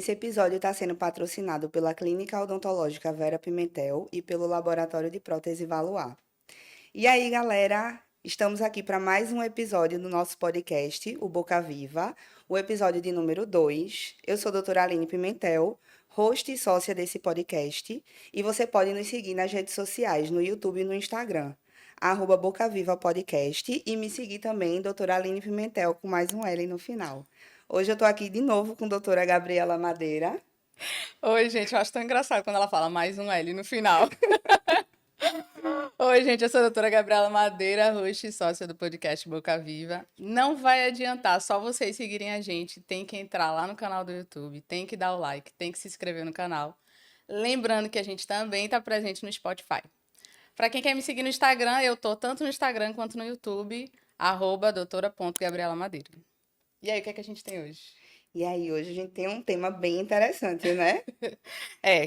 Esse episódio está sendo patrocinado pela Clínica Odontológica Vera Pimentel e pelo Laboratório de Prótese Valuar. E aí, galera, estamos aqui para mais um episódio do nosso podcast, o Boca Viva, o episódio de número 2. Eu sou a doutora Aline Pimentel, host e sócia desse podcast, e você pode nos seguir nas redes sociais, no YouTube e no Instagram, Boca Viva Podcast, e me seguir também, doutora Aline Pimentel, com mais um L no final. Hoje eu estou aqui de novo com a doutora Gabriela Madeira. Oi, gente, eu acho tão engraçado quando ela fala mais um L no final. Oi, gente, eu sou a doutora Gabriela Madeira, host e sócia do podcast Boca Viva. Não vai adiantar, só vocês seguirem a gente, tem que entrar lá no canal do YouTube, tem que dar o like, tem que se inscrever no canal. Lembrando que a gente também está presente no Spotify. Para quem quer me seguir no Instagram, eu tô tanto no Instagram quanto no YouTube, @doutora.gabrielamadeira. E aí, o que é que a gente tem hoje? E aí, hoje a gente tem um tema bem interessante, né?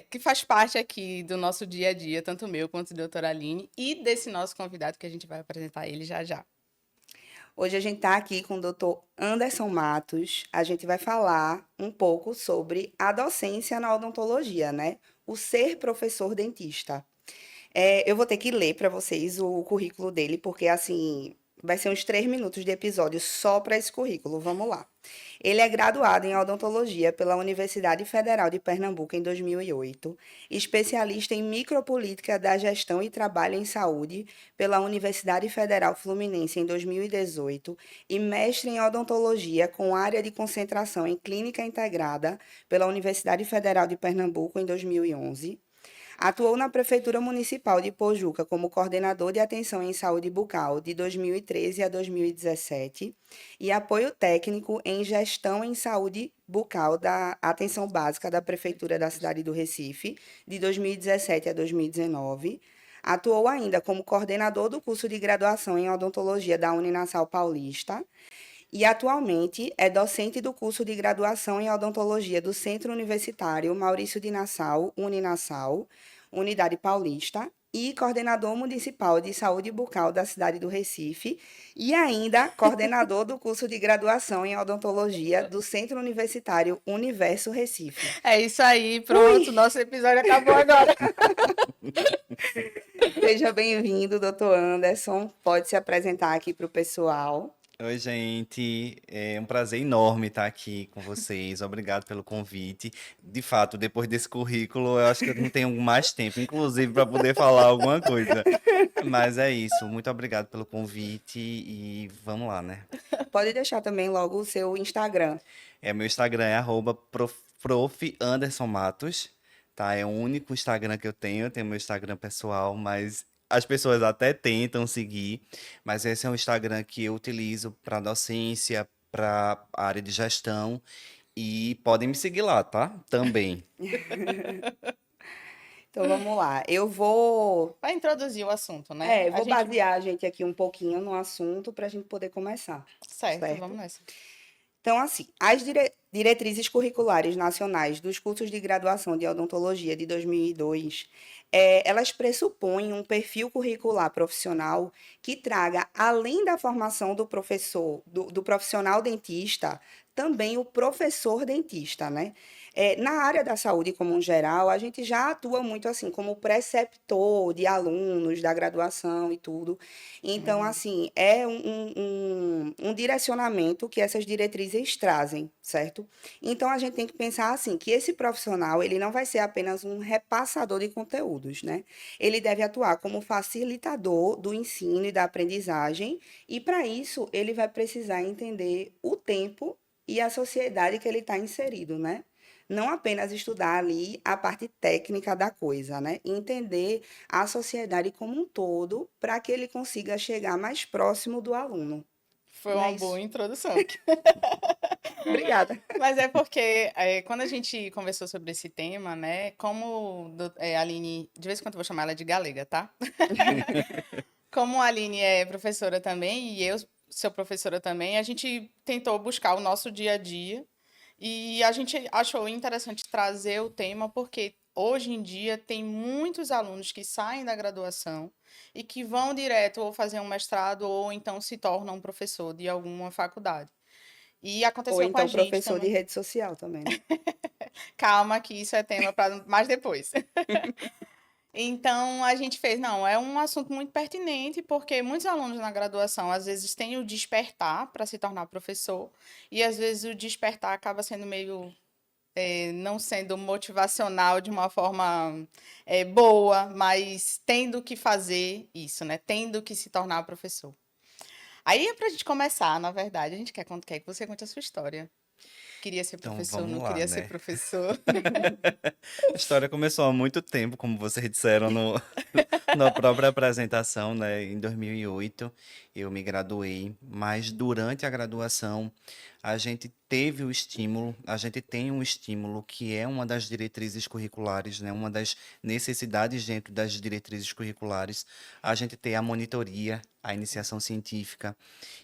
Que faz parte aqui do nosso dia a dia, tanto meu quanto da doutora Aline, e desse nosso convidado que a gente vai apresentar ele já já. Hoje a gente está aqui com o doutor Anderson Matos. A gente vai falar um pouco sobre a docência na odontologia, né? O ser professor dentista. Eu vou ter que ler para vocês o currículo dele, porque assim, vai ser uns 3 minutos de episódio só para esse currículo. Vamos lá. Ele é graduado em odontologia pela Universidade Federal de Pernambuco em 2008, especialista em micropolítica da gestão e trabalho em saúde pela Universidade Federal Fluminense em 2018 e mestre em odontologia com área de concentração em clínica integrada pela Universidade Federal de Pernambuco em 2011. Atuou na Prefeitura Municipal de Pojuca como coordenador de atenção em saúde bucal de 2013 a 2017 e apoio técnico em gestão em saúde bucal da atenção básica da Prefeitura da cidade do Recife de 2017 a 2019. Atuou ainda como coordenador do curso de graduação em odontologia da Uninasal Paulista e atualmente é docente do curso de graduação em odontologia do Centro Universitário Maurício de Nassau, Uninasal, Unidade Paulista, e coordenador municipal de saúde bucal da cidade do Recife, e ainda coordenador do curso de graduação em odontologia do Centro Universitário Universo Recife. É isso aí, pronto, nosso episódio acabou agora. Seja bem-vindo, doutor Anderson. Pode se apresentar aqui para o pessoal. Oi, gente. É um prazer enorme estar aqui com vocês. Obrigado pelo convite. De fato, depois desse currículo, eu acho que eu não tenho mais tempo, inclusive, para poder falar alguma coisa. Mas é isso. Muito obrigado pelo convite e vamos lá, né? Pode deixar também logo o seu Instagram. Meu Instagram é @prof_anderson_matos, tá? É o único Instagram que eu tenho meu Instagram pessoal, mas as pessoas até tentam seguir, mas esse é um Instagram que eu utilizo para docência, para área de gestão e podem me seguir lá, tá? Também. Então vamos lá. Eu vou, Vai introduzir o assunto, né? vou basear a gente aqui um pouquinho no assunto para a gente poder começar, Certo, certo? vamos nessa. Então, assim, as diretrizes curriculares nacionais dos cursos de graduação de odontologia de 2002, elas pressupõem um perfil curricular profissional que traga, além da formação do professor, do profissional dentista, também o professor dentista, né? Na área da saúde como um geral, a gente já atua muito assim como preceptor de alunos da graduação e tudo. Então, assim, é um direcionamento que essas diretrizes trazem, certo? Então, a gente tem que pensar assim, que esse profissional, ele não vai ser apenas um repassador de conteúdos, né? Ele deve atuar como facilitador do ensino e da aprendizagem, e para isso, ele vai precisar entender o tempo e a sociedade que ele está inserido, né? Não apenas estudar ali a parte técnica da coisa, né? Entender a sociedade como um todo para que ele consiga chegar mais próximo do aluno. Foi Não uma é isso? boa introdução. Obrigada. Mas é porque quando a gente conversou sobre esse tema, né? Como a Aline, de vez em quando eu vou chamar ela de galega, tá? Como a Aline é professora também e eu sou professora também, a gente tentou buscar o nosso dia a dia e a gente achou interessante trazer o tema porque hoje em dia tem muitos alunos que saem da graduação e que vão direto ou fazer um mestrado ou então se tornam um professor de alguma faculdade. E Ou aconteceu com a então gente professor de também. rede social também, né? Calma, que isso é tema para mais depois. Então, a gente fez, não, é um assunto muito pertinente, porque muitos alunos na graduação, às vezes, têm o despertar para se tornar professor, e às vezes o despertar acaba sendo meio, não sendo motivacional de uma forma, boa, mas tendo que fazer isso, né? Tendo que se tornar professor. Aí é pra gente começar, na verdade, a gente quer que você conte a sua história. Queria ser Então professor, não vamos lá, queria ser né? professor. A história começou há muito tempo, como vocês disseram na própria apresentação, né? Em 2008 eu me graduei, mas durante a graduação a gente teve o estímulo, a gente tem um estímulo que é uma das diretrizes curriculares, né? Uma das necessidades dentro das diretrizes curriculares, a gente ter a monitoria, a iniciação científica.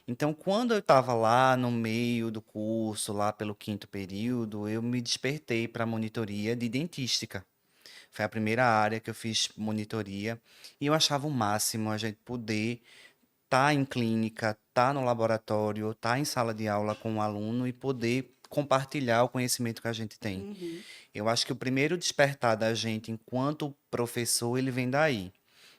Então, quando eu estava lá no meio do curso, lá pelo quinto período, eu me despertei para a monitoria de dentística. Foi a primeira área que eu fiz monitoria e eu achava o máximo a gente poder estar em clínica, estar no laboratório, estar em sala de aula com o aluno e poder compartilhar o conhecimento que a gente tem. Uhum. Eu acho que o primeiro despertar da gente enquanto professor, ele vem daí.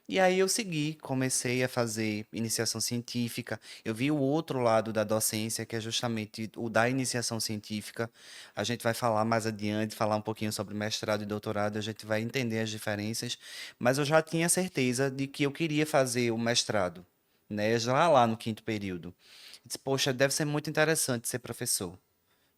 E aí eu segui, comecei a fazer iniciação científica. Eu vi o outro lado da docência, que é justamente o da iniciação científica. A gente vai falar mais adiante, falar um pouquinho sobre mestrado e doutorado, a gente vai entender as diferenças, mas eu já tinha certeza de que eu queria fazer o mestrado, né? Já lá no quinto período. Disse, poxa, deve ser muito interessante ser professor,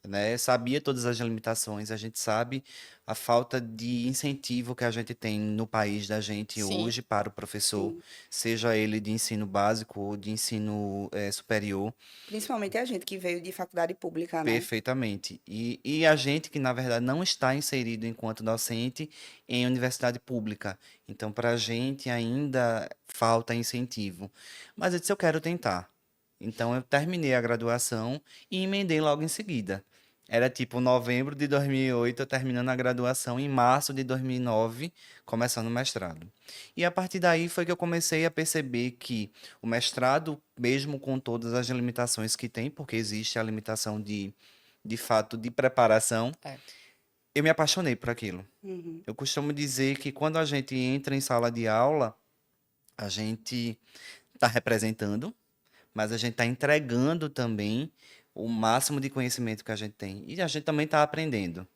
né? Sabia todas as limitações, a gente sabe a falta de incentivo que a gente tem no país da gente Sim, hoje para o professor, Sim. seja ele de ensino básico ou de ensino superior, Principalmente a gente que veio de faculdade pública, né? perfeitamente. E a gente que, na verdade, não está inserido enquanto docente em universidade pública. Então, para a gente ainda falta incentivo. Mas eu disse, eu quero tentar. Então, eu terminei a graduação e emendei logo em seguida. Era tipo novembro de 2008, eu terminando a graduação, em março de 2009, começando o mestrado. E a partir daí foi que eu comecei a perceber que o mestrado, mesmo com todas as limitações que tem, porque existe a limitação de fato de preparação, é. eu me apaixonei por aquilo. Uhum. Eu costumo dizer que quando a gente entra em sala de aula, a gente está representando, mas a gente está entregando também o máximo de conhecimento que a gente tem. E a gente também está aprendendo.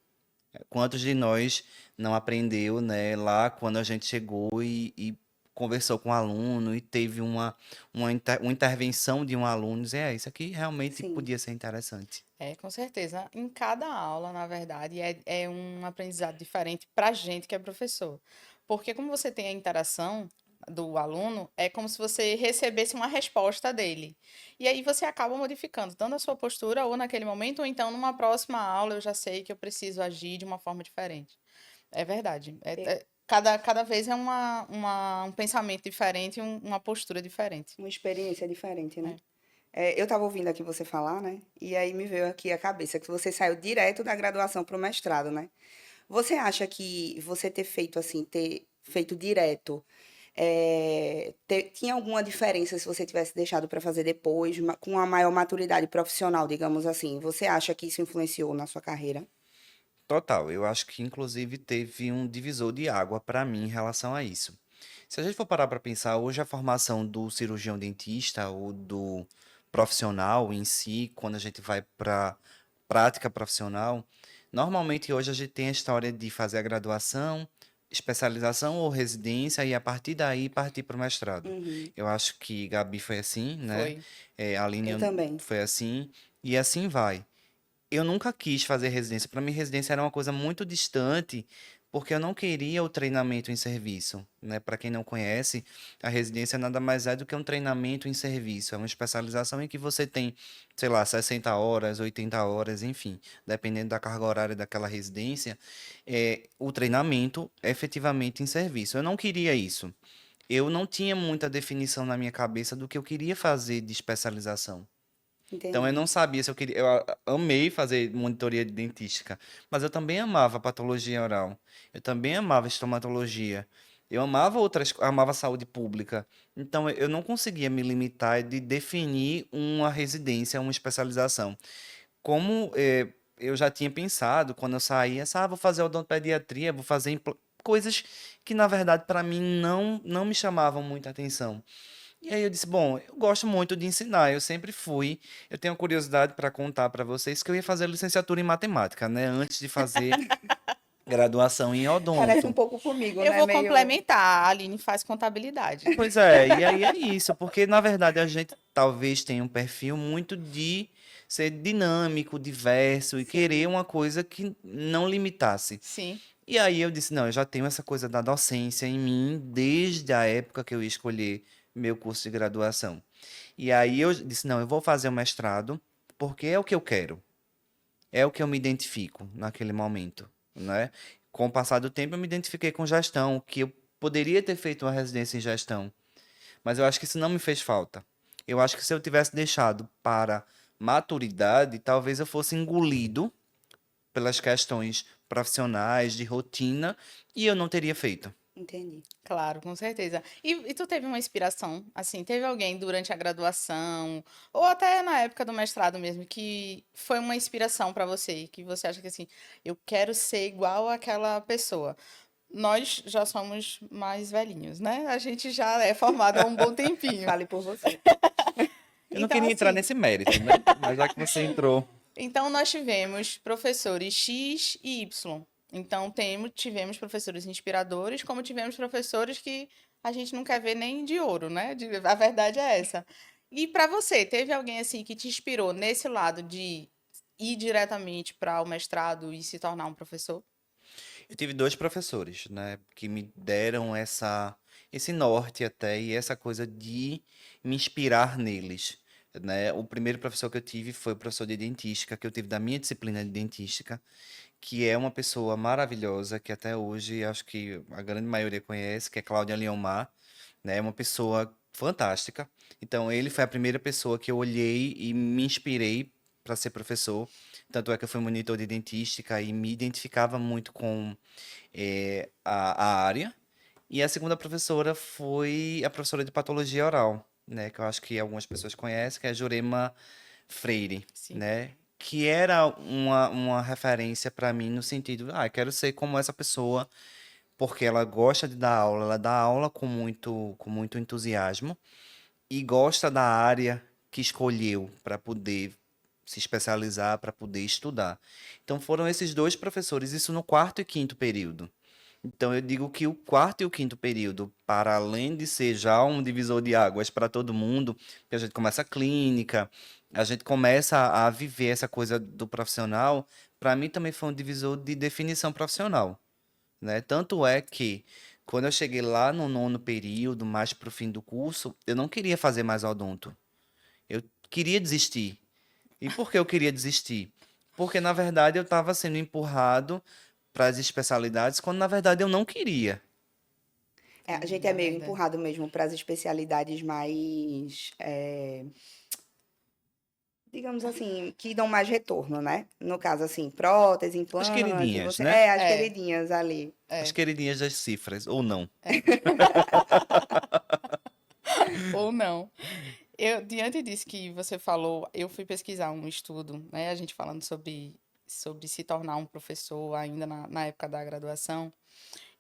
Quantos de nós não aprendeu, né, lá quando a gente chegou e conversou com o aluno e teve uma intervenção de um aluno, dizer, isso aqui realmente Sim. podia ser interessante. Com certeza. Em cada aula, na verdade, é um aprendizado diferente para a gente que é professor. Porque como você tem a interação do aluno, é como se você recebesse uma resposta dele. E aí você acaba modificando tanto a sua postura ou naquele momento, ou então numa próxima aula eu já sei que eu preciso agir de uma forma diferente. É verdade. É Cada vez é um pensamento diferente, uma postura diferente. uma experiência diferente, né? É. Eu estava ouvindo aqui você falar, né? E aí me veio aqui a cabeça que você saiu direto da graduação para o mestrado, né? Você acha que você ter feito assim, ter feito direto, tinha alguma diferença se você tivesse deixado para fazer depois, com uma maior maturidade profissional, digamos assim? Você acha que isso influenciou na sua carreira? Total, eu acho que inclusive teve um divisor de água para mim em relação a isso. Se a gente for parar para pensar, hoje a formação do cirurgião dentista ou do profissional em si, quando a gente vai para prática profissional, normalmente hoje a gente tem a história de fazer a graduação, especialização ou residência e a partir daí partir para o mestrado. Uhum. Eu acho que Gabi foi assim, né? Foi. A Aline Eu também. foi assim e assim vai. Eu nunca quis fazer residência. Para mim, residência era uma coisa muito distante, porque eu não queria o treinamento em serviço, né? Para quem não conhece, a residência nada mais é do que um treinamento em serviço. É uma especialização em que você tem, sei lá, 60 horas, 80 horas, enfim, dependendo da carga horária daquela residência, o treinamento é efetivamente em serviço. Eu não queria isso. Eu não tinha muita definição na minha cabeça do que eu queria fazer de especialização. Então eu Entendi. não sabia se eu queria. Amei fazer monitoria de dentística, mas eu também amava patologia oral. Eu também amava estomatologia. Eu amava amava saúde pública. Então eu não conseguia me limitar de definir uma residência, uma especialização. como eu já tinha pensado quando eu saía, vou fazer odontopediatria, vou fazer coisas que na verdade para mim não me chamavam muita atenção. E aí eu disse, bom, eu gosto muito de ensinar, eu sempre fui. Eu tenho curiosidade para contar para vocês que eu ia fazer licenciatura em matemática, né, antes de fazer graduação em Parece um odonto. pouco comigo, Eu né? vou Meio. complementar. A Aline faz contabilidade. Pois é, e aí é isso, porque na verdade a gente talvez tenha um perfil muito de ser dinâmico, diverso e querer Sim, uma coisa que não limitasse. Sim, E aí eu disse, não, eu já tenho essa coisa da docência em mim desde a época que eu ia escolher meu curso de graduação. E aí eu disse, não, eu vou fazer o mestrado porque é o que eu quero, é o que eu me identifico naquele momento, né? Com o passar do tempo eu me identifiquei com gestão, que eu poderia ter feito uma residência em gestão, mas eu acho que isso não me fez falta. Eu acho que se eu tivesse deixado para maturidade, talvez eu fosse engolido pelas questões profissionais, de rotina, e eu não teria feito. entendi. claro, com certeza. E tu teve uma inspiração, assim, teve alguém durante a graduação, ou até na época do mestrado mesmo, que foi uma inspiração para você, que você acha que assim, eu quero ser igual àquela pessoa. Nós já somos mais velhinhos, né? A gente já é formado há um bom tempinho. Fale por você. Eu não Então, queria entrar assim, nesse mérito, né? Mas já que você entrou. então, nós tivemos professores X e Y. Então, tivemos professores inspiradores, como tivemos professores que a gente não quer ver nem de ouro, né? A verdade é essa. E para você, teve alguém assim que te inspirou nesse lado de ir diretamente para o mestrado e se tornar um professor? Eu tive dois professores, né, que me deram esse norte até e essa coisa de me inspirar neles, né? O primeiro professor que eu tive foi o professor de dentística, que eu tive da minha disciplina de dentística, que é uma pessoa maravilhosa, que até hoje acho que a grande maioria conhece, que é Cláudia Leomar, né? É uma pessoa fantástica. Então, ele foi a primeira pessoa que eu olhei e me inspirei para ser professor. Tanto é que eu fui monitor de dentística e me identificava muito com a área. E a segunda professora foi a professora de patologia oral, né? Que eu acho que algumas pessoas conhecem, que é a Jurema Freire, Sim. né? Que era uma referência para mim no sentido, eu quero ser como essa pessoa, porque ela gosta de dar aula, ela dá aula com muito entusiasmo e gosta da área que escolheu para poder se especializar, para poder estudar. Então foram esses dois professores, isso no quarto e quinto período. Então eu digo que o quarto e o quinto período, para além de ser já um divisor de águas para todo mundo, porque a gente começa a clínica, a gente começa a viver essa coisa do profissional, para mim também foi um divisor de definição profissional, né? Tanto é que quando eu cheguei lá no nono período, mais para o fim do curso, eu não queria fazer mais odonto. Eu queria desistir. E por que eu queria desistir? Porque na verdade eu estava sendo empurrado para as especialidades quando na verdade eu não queria. É, a gente é É meio verdade. empurrado mesmo para as especialidades mais, digamos assim, que dão mais retorno, né? No caso, assim, prótese, As implante, queridinhas, você. né? É, as É, queridinhas ali. As é, queridinhas das cifras, ou não. é. Ou não. Diante disso que você falou, eu fui pesquisar um estudo, né? A gente falando sobre se tornar um professor ainda na época da graduação.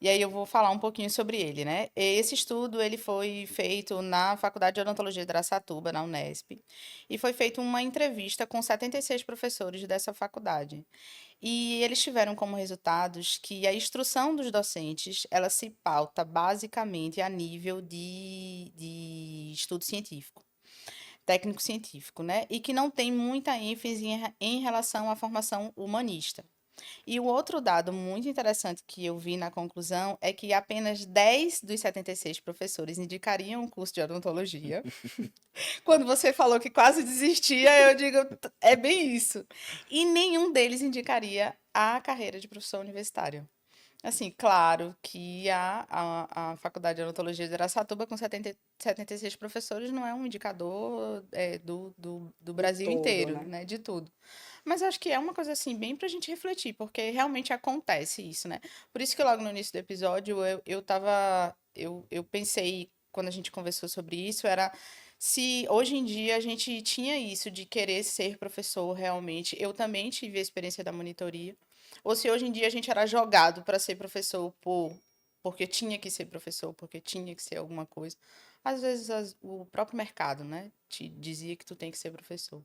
E aí eu vou falar um pouquinho sobre ele, né? Esse estudo, ele foi feito na Faculdade de Odontologia de Araçatuba, na Unesp, e foi feita uma entrevista com 76 professores dessa faculdade. E eles tiveram como resultados que a instrução dos docentes, ela se pauta basicamente a nível de estudo científico, técnico científico, né? E que não tem muita ênfase em relação à formação humanista. E o outro dado muito interessante que eu vi na conclusão é que apenas 10 dos 76 professores indicariam o curso de odontologia. Quando você falou que quase desistia, eu digo, é bem isso. E nenhum deles indicaria a carreira de professor universitário. Assim, claro que a Faculdade de Odontologia de Araçatuba, com 76 professores, não é um indicador do De Brasil todo, inteiro, né? né? De tudo. Mas eu acho que é uma coisa, assim, bem pra gente refletir, porque realmente acontece isso, né? Por isso que logo no início do episódio eu pensei, quando a gente conversou sobre isso, era se hoje em dia a gente tinha isso de querer ser professor realmente, eu também tive a experiência da monitoria, ou se hoje em dia a gente era jogado para ser professor porque tinha que ser professor, porque tinha que ser alguma coisa. Às vezes o próprio mercado, né, te dizia que tu tem que ser professor.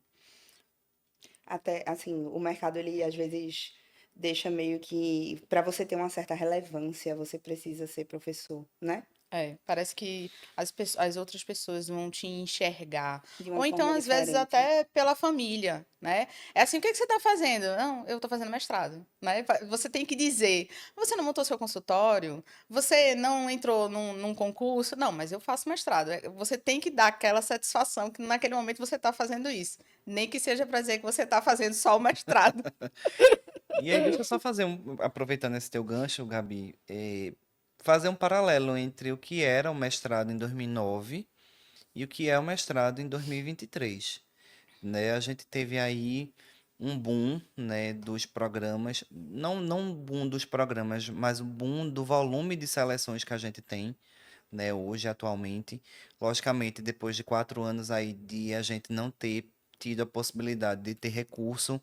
Até, assim, o mercado, ele às vezes deixa meio que, para você ter uma certa relevância, você precisa ser professor, né? É, parece que as outras pessoas vão te enxergar. De Ou uma então, forma às vezes, diferente. até pela família, né? É assim, o que que você está fazendo? Não, eu estou fazendo mestrado, né? Você tem que dizer, você não montou seu consultório? Você não entrou num concurso? Não, mas eu faço mestrado. Você tem que dar aquela satisfação que naquele momento você está fazendo isso. Nem que seja para dizer que você está fazendo só o mestrado. E aí, deixa eu só fazer aproveitando esse teu gancho, Gabi, fazer um paralelo entre o que era o mestrado em 2009 e o que é o mestrado em 2023, né? A gente teve aí um boom, né, dos programas, não um boom dos programas, mas um boom do volume de seleções que a gente tem, né, hoje, atualmente. Logicamente, depois de 4 anos aí de a gente não ter tido a possibilidade de ter recurso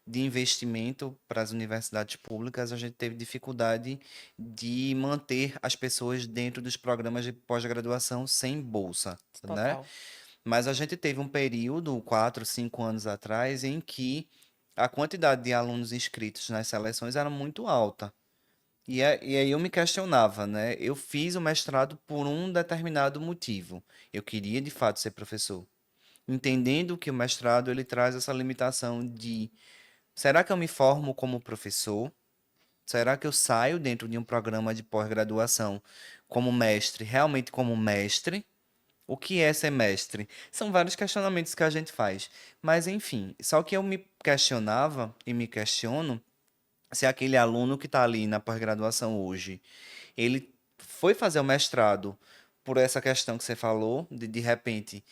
de investimento para as universidades públicas, a gente teve dificuldade de manter as pessoas dentro dos programas de pós-graduação sem bolsa, né? Total. Mas a gente teve um período, 4, 5 anos atrás, em que a quantidade de alunos inscritos nas seleções era muito alta. E aí eu me questionava, né? Eu fiz o mestrado por um determinado motivo. Eu queria de fato ser professor. Entendendo que o mestrado ele traz essa limitação de: será que eu me formo como professor? Será que eu saio dentro de um programa de pós-graduação como mestre, realmente como mestre? O que é ser mestre? São vários questionamentos que a gente faz. Mas, enfim, só que eu me questionava e me questiono se aquele aluno que está ali na pós-graduação hoje, ele foi fazer o mestrado por essa questão que você falou, de repente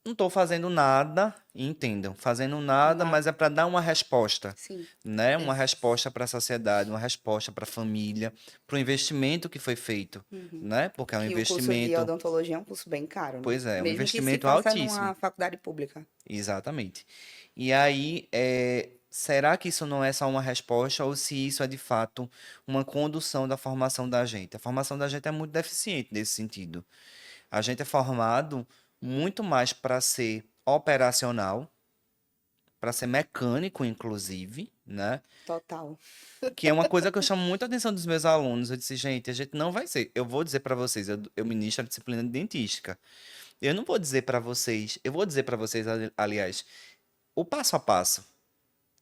não estou fazendo nada, entendam, fazendo nada, Nada. mas é para dar uma resposta, Sim. né? Uma Ex- resposta para a sociedade, uma resposta para a família, para o investimento que foi feito, Uhum. né? Porque é um Que o curso de investimento, odontologia é um curso bem caro, né? pois é, um Mesmo que se investimento faça altíssimo, numa faculdade pública. exatamente. E aí, será que isso não é só uma resposta ou se isso é de fato uma condução da formação da gente? A formação da gente é muito deficiente nesse sentido. A gente é formado muito mais para ser operacional, para ser mecânico, inclusive, né? Total. Que é uma coisa que eu chamo muito a atenção dos meus alunos. Eu disse, gente, a gente não vai ser. Eu vou dizer para vocês, eu ministro a disciplina de dentística. Eu não vou dizer para vocês, eu vou dizer para vocês, aliás, o passo a passo.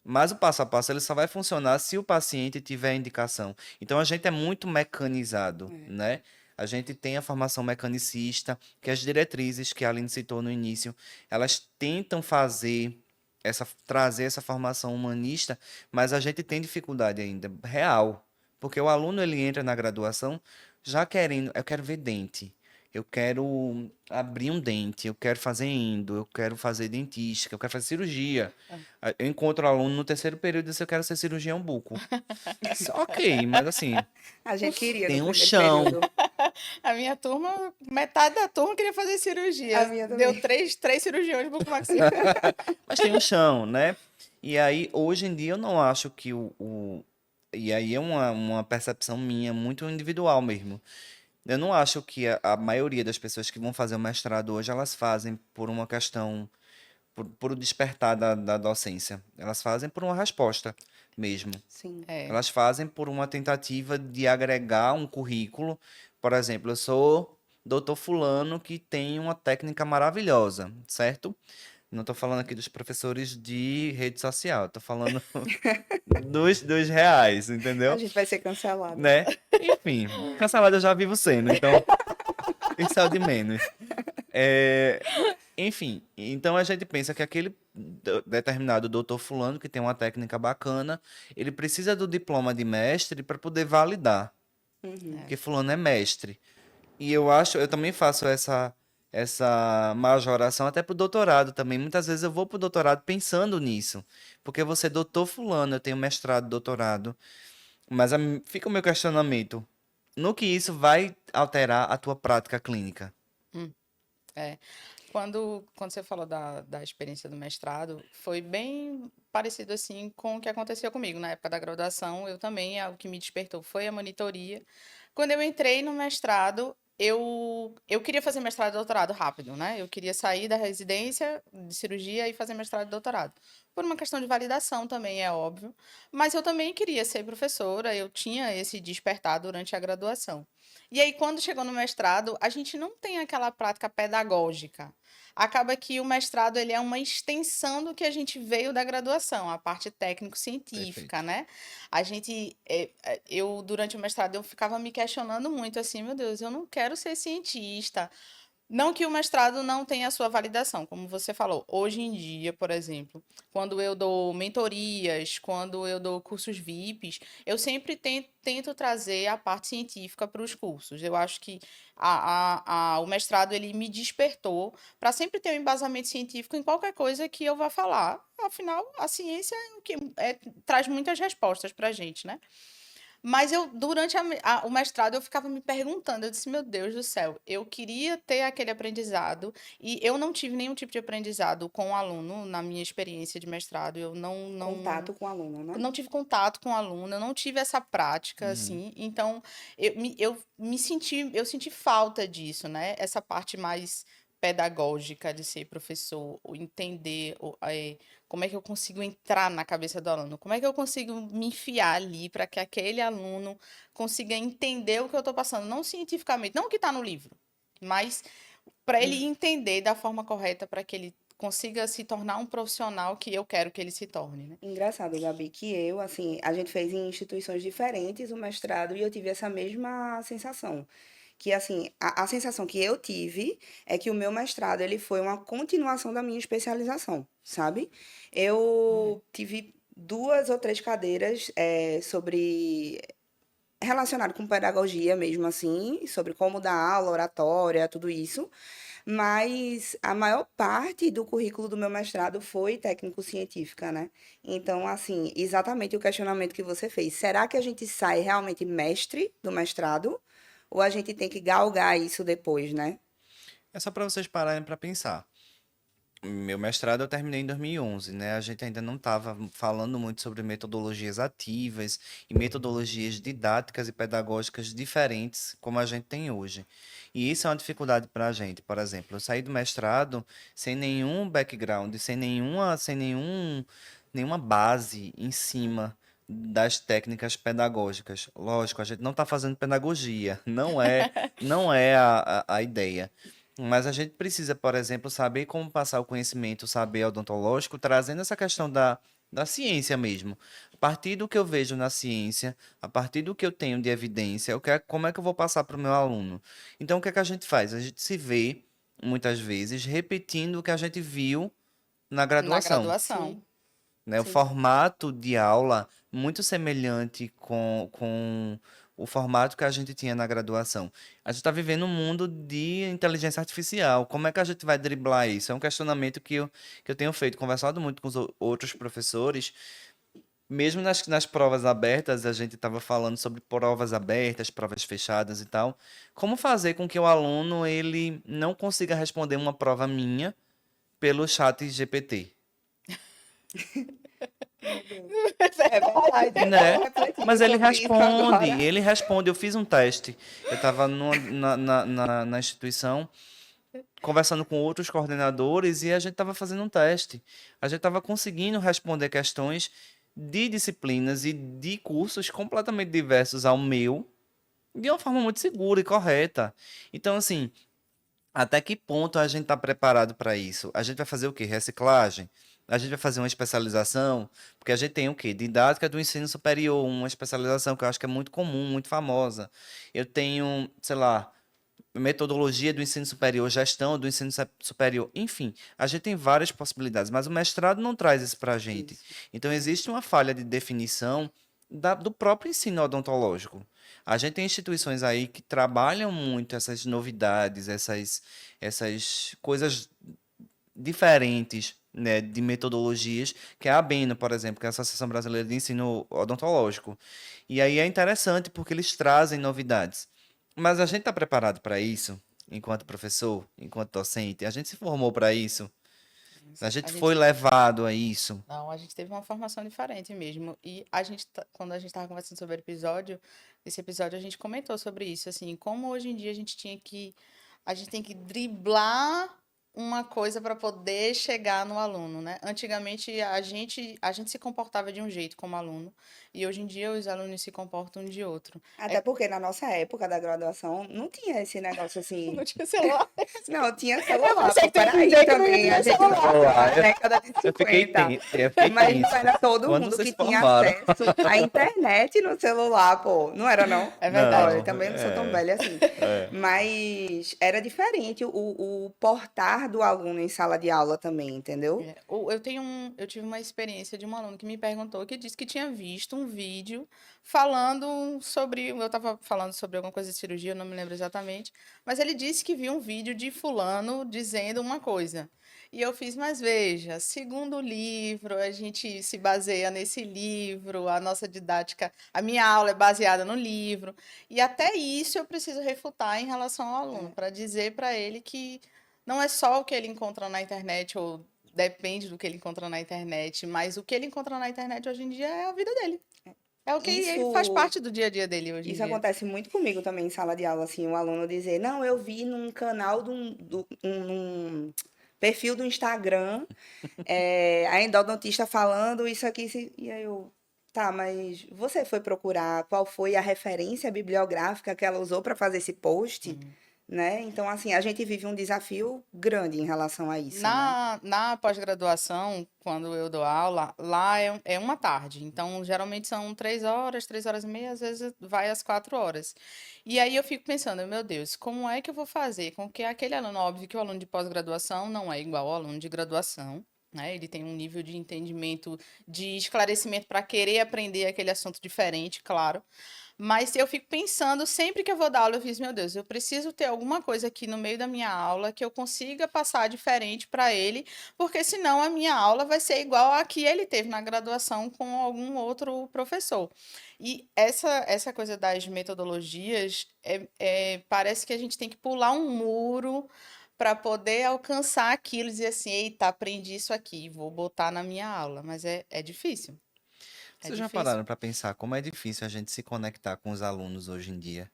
Mas o passo a passo ele só vai funcionar se o paciente tiver indicação. Então a gente é muito mecanizado, É. né? A gente tem a formação mecanicista, que as diretrizes que a Aline citou no início, elas tentam trazer essa formação humanista, mas a gente tem dificuldade ainda, real. Porque o aluno ele entra na graduação já querendo, eu quero ver dente. Eu quero abrir um dente, eu quero fazer endo, eu quero fazer dentística, eu quero fazer cirurgia. Eu encontro o aluno no terceiro período e disse, eu quero ser cirurgião buco. Ok, mas assim, A gente queria no tem um primeiro chão. período. A minha turma, metade da turma queria fazer A cirurgia. minha Deu também. três cirurgiões bucomaxilar. Mas tem um chão, né? E aí, hoje em dia, eu não acho que e aí é uma percepção minha, muito individual mesmo. Eu não acho que a maioria das pessoas que vão fazer o mestrado hoje, elas fazem por uma questão, por o despertar da docência. Elas fazem por uma resposta mesmo. Sim. É, Elas fazem por uma tentativa de agregar um currículo. Por exemplo, eu sou doutor fulano que tem uma técnica maravilhosa, certo? Não estou falando aqui dos professores de rede social, estou falando dos reais, A entendeu? gente vai ser cancelado. Né? Enfim, cancelado eu já vivo sendo, então isso é o de menos. É, enfim, então a gente pensa que aquele determinado doutor fulano que tem uma técnica bacana, ele precisa do diploma de mestre para poder validar, Uhum. porque fulano é mestre. E eu também faço essa majoração até pro doutorado também. Muitas vezes eu vou pro doutorado pensando nisso, porque você doutor fulano, eu tenho mestrado, doutorado, mas fica o meu questionamento, no que isso vai alterar a tua prática clínica? hum, É. Quando você falou da experiência do mestrado, foi bem parecido assim com o que aconteceu comigo na época da graduação. Eu também, o que me despertou foi a monitoria. Quando eu entrei no mestrado, eu queria fazer mestrado e doutorado rápido, né? Eu queria sair da residência de cirurgia e fazer mestrado e doutorado. Por uma questão de validação também, é óbvio. Mas eu também queria ser professora, eu tinha esse despertar durante a graduação. E aí, quando chegou no mestrado, a gente não tem aquela prática pedagógica. Acaba que o mestrado ele é uma extensão do que a gente veio da graduação, a parte técnico-científica, Perfeito. né? Eu durante o mestrado eu ficava me questionando muito assim, meu Deus, eu não quero ser cientista. Não que o mestrado não tenha a sua validação, como você falou. Hoje em dia, por exemplo, quando eu dou mentorias, quando eu dou cursos VIPs, eu sempre tento trazer a parte científica para os cursos. Eu acho que o mestrado ele me despertou para sempre ter um embasamento científico em qualquer coisa que eu vá falar. Afinal, a ciência é o que traz muitas respostas para a gente, né? Mas durante o mestrado, eu ficava me perguntando, eu disse, meu Deus do céu, eu queria ter aquele aprendizado e eu não tive nenhum tipo de aprendizado com o aluno na minha experiência de mestrado. Eu Contato com o aluno, né? não tive contato com o aluno, eu não tive essa prática, Uhum. assim. Então, eu senti falta disso, né? Essa parte mais pedagógica de ser professor, o entender como é que eu consigo entrar na cabeça do aluno, como é que eu consigo me enfiar ali para que aquele aluno consiga entender o que eu estou passando, não cientificamente, não o que está no livro, mas para ele entender da forma correta, para que ele consiga se tornar um profissional que eu quero que ele se torne, né? Engraçado, Gabi, que eu, assim, a gente fez em instituições diferentes o mestrado e eu tive essa mesma sensação. Que, assim, a sensação que eu tive é que o meu mestrado, ele foi uma continuação da minha especialização, sabe? É. Eu tive duas ou três cadeiras sobre relacionado com pedagogia mesmo assim, sobre como dar aula, oratória, tudo isso. Mas a maior parte do currículo do meu mestrado foi técnico-científica, né? Então, assim, exatamente o questionamento que você fez. Será que a gente sai realmente mestre do mestrado? Ou a gente tem que galgar isso depois, né? É só para vocês pararem para pensar. Meu mestrado eu terminei em 2011, né? A gente ainda não estava falando muito sobre metodologias ativas e metodologias didáticas e pedagógicas diferentes como a gente tem hoje. E isso é uma dificuldade para a gente. Por exemplo, eu saí do mestrado sem nenhum background, nenhuma base em cima das técnicas pedagógicas. Lógico, a gente não está fazendo pedagogia, não é a ideia. Mas a gente precisa, por exemplo, saber como passar o conhecimento, o saber odontológico, trazendo essa questão da ciência mesmo. A partir do que eu vejo na ciência, a partir do que eu tenho de evidência, como é que eu vou passar para o meu aluno? Então, o que é que a gente faz? A gente se vê, muitas vezes, repetindo o que a gente viu na Na graduação, graduação. Sim, né? O sim. formato de aula muito semelhante com o formato que a gente tinha na graduação. A gente está vivendo um mundo de inteligência artificial. Como é que a gente vai driblar isso? É um questionamento que eu tenho feito, conversado muito com os outros professores. Mesmo nas provas abertas, a gente estava falando sobre provas abertas, provas fechadas e tal. Como fazer com que o aluno ele não consiga responder uma prova minha pelo chat GPT? Meu Deus. É É verdade. verdade, eu tava Né? refletindo Mas ele sobre isso responde, agora. ele responde. Eu fiz um teste. Eu estava na instituição conversando com outros coordenadores e a gente estava fazendo um teste. A gente estava conseguindo responder questões de disciplinas e de cursos completamente diversos ao meu, de uma forma muito segura e correta. Então, assim, até que ponto a gente está preparado para isso? A gente vai fazer o quê? Reciclagem? A gente vai fazer uma especialização? Porque a gente tem o quê? Didática do ensino superior, uma especialização que eu acho que é muito comum, muito famosa. Eu tenho, sei lá, metodologia do ensino superior, gestão do ensino superior, enfim, a gente tem várias possibilidades, mas o mestrado não traz isso para a gente. Isso. Então, existe uma falha de definição do próprio ensino odontológico. A gente tem instituições aí que trabalham muito essas novidades, essas coisas diferentes, né, de metodologias, que é a ABENO, por exemplo, que é a Associação Brasileira de Ensino Odontológico. E aí é interessante porque eles trazem novidades. Mas a gente está preparado para isso? enquanto professor, enquanto docente? A gente se formou para isso? A A gente foi gente levado a isso? Não, a gente teve uma formação diferente mesmo. E quando a gente estava conversando sobre o episódio, esse episódio a gente comentou sobre isso, assim, como hoje em dia a gente tem que driblar uma coisa para poder chegar no aluno, né? Antigamente a gente se comportava de um jeito como aluno, e hoje em dia os alunos se comportam de outro. Até É, porque na nossa época da graduação não tinha esse negócio não assim. tinha celular. Não, tinha Eu celular, pensei pô, que tu ia peraí dizer que não ia também. A ter gente não celular. nasceu na Olá, década de eu fiquei 50. tenso, eu fiquei Mas não tenso. era todo Quando mundo vocês que se tinha formaram? acesso à internet no celular, pô. Não era, não? É Olha, verdade. eu Não, também não sou tão é, velha assim. é. Mas era diferente o portar do aluno em sala de aula também, entendeu? Eu tive uma experiência de um aluno que me perguntou, que disse que tinha visto um vídeo falando sobre, eu estava falando sobre alguma coisa de cirurgia, eu não me lembro exatamente, mas ele disse que viu um vídeo de fulano dizendo uma coisa. E eu fiz, mas veja, segundo o livro, a gente se baseia nesse livro, a nossa didática, a minha aula é baseada no livro, e até isso eu preciso refutar em relação ao aluno, para dizer para ele que não é só o que ele encontra na internet, ou depende do que ele encontra na internet, mas o que ele encontra na internet hoje em dia é a vida dele. É o que ele faz Isso parte do dia a dia dele hoje em Isso dia. acontece muito comigo também em sala de aula, assim, o aluno dizer, não, eu vi num canal num perfil do Instagram, a endodontista falando isso aqui, e aí eu, tá, mas você foi procurar qual foi a referência bibliográfica que ela usou para fazer esse post, né? Então, assim, a gente vive um desafio grande em relação a isso, né? Na pós-graduação, quando eu dou aula, lá é uma tarde. Então, geralmente são 3 horas, 3 horas e meia, às vezes vai às 4 horas. E aí eu fico pensando, meu Deus, como é que eu vou fazer com que aquele aluno, óbvio que o aluno de pós-graduação não é igual ao aluno de graduação, né? Ele tem um nível de entendimento, de esclarecimento para querer aprender aquele assunto diferente, claro. Mas eu fico pensando, sempre que eu vou dar aula, eu fiz, meu Deus, eu preciso ter alguma coisa aqui no meio da minha aula que eu consiga passar diferente para ele, porque senão a minha aula vai ser igual a que ele teve na graduação com algum outro professor. E essa coisa das metodologias, parece que a gente tem que pular um muro para poder alcançar aquilo e dizer assim, eita, aprendi isso aqui, vou botar na minha aula. Mas é difícil, é Vocês já difícil. pararam para pensar como é difícil a gente se conectar com os alunos hoje em dia?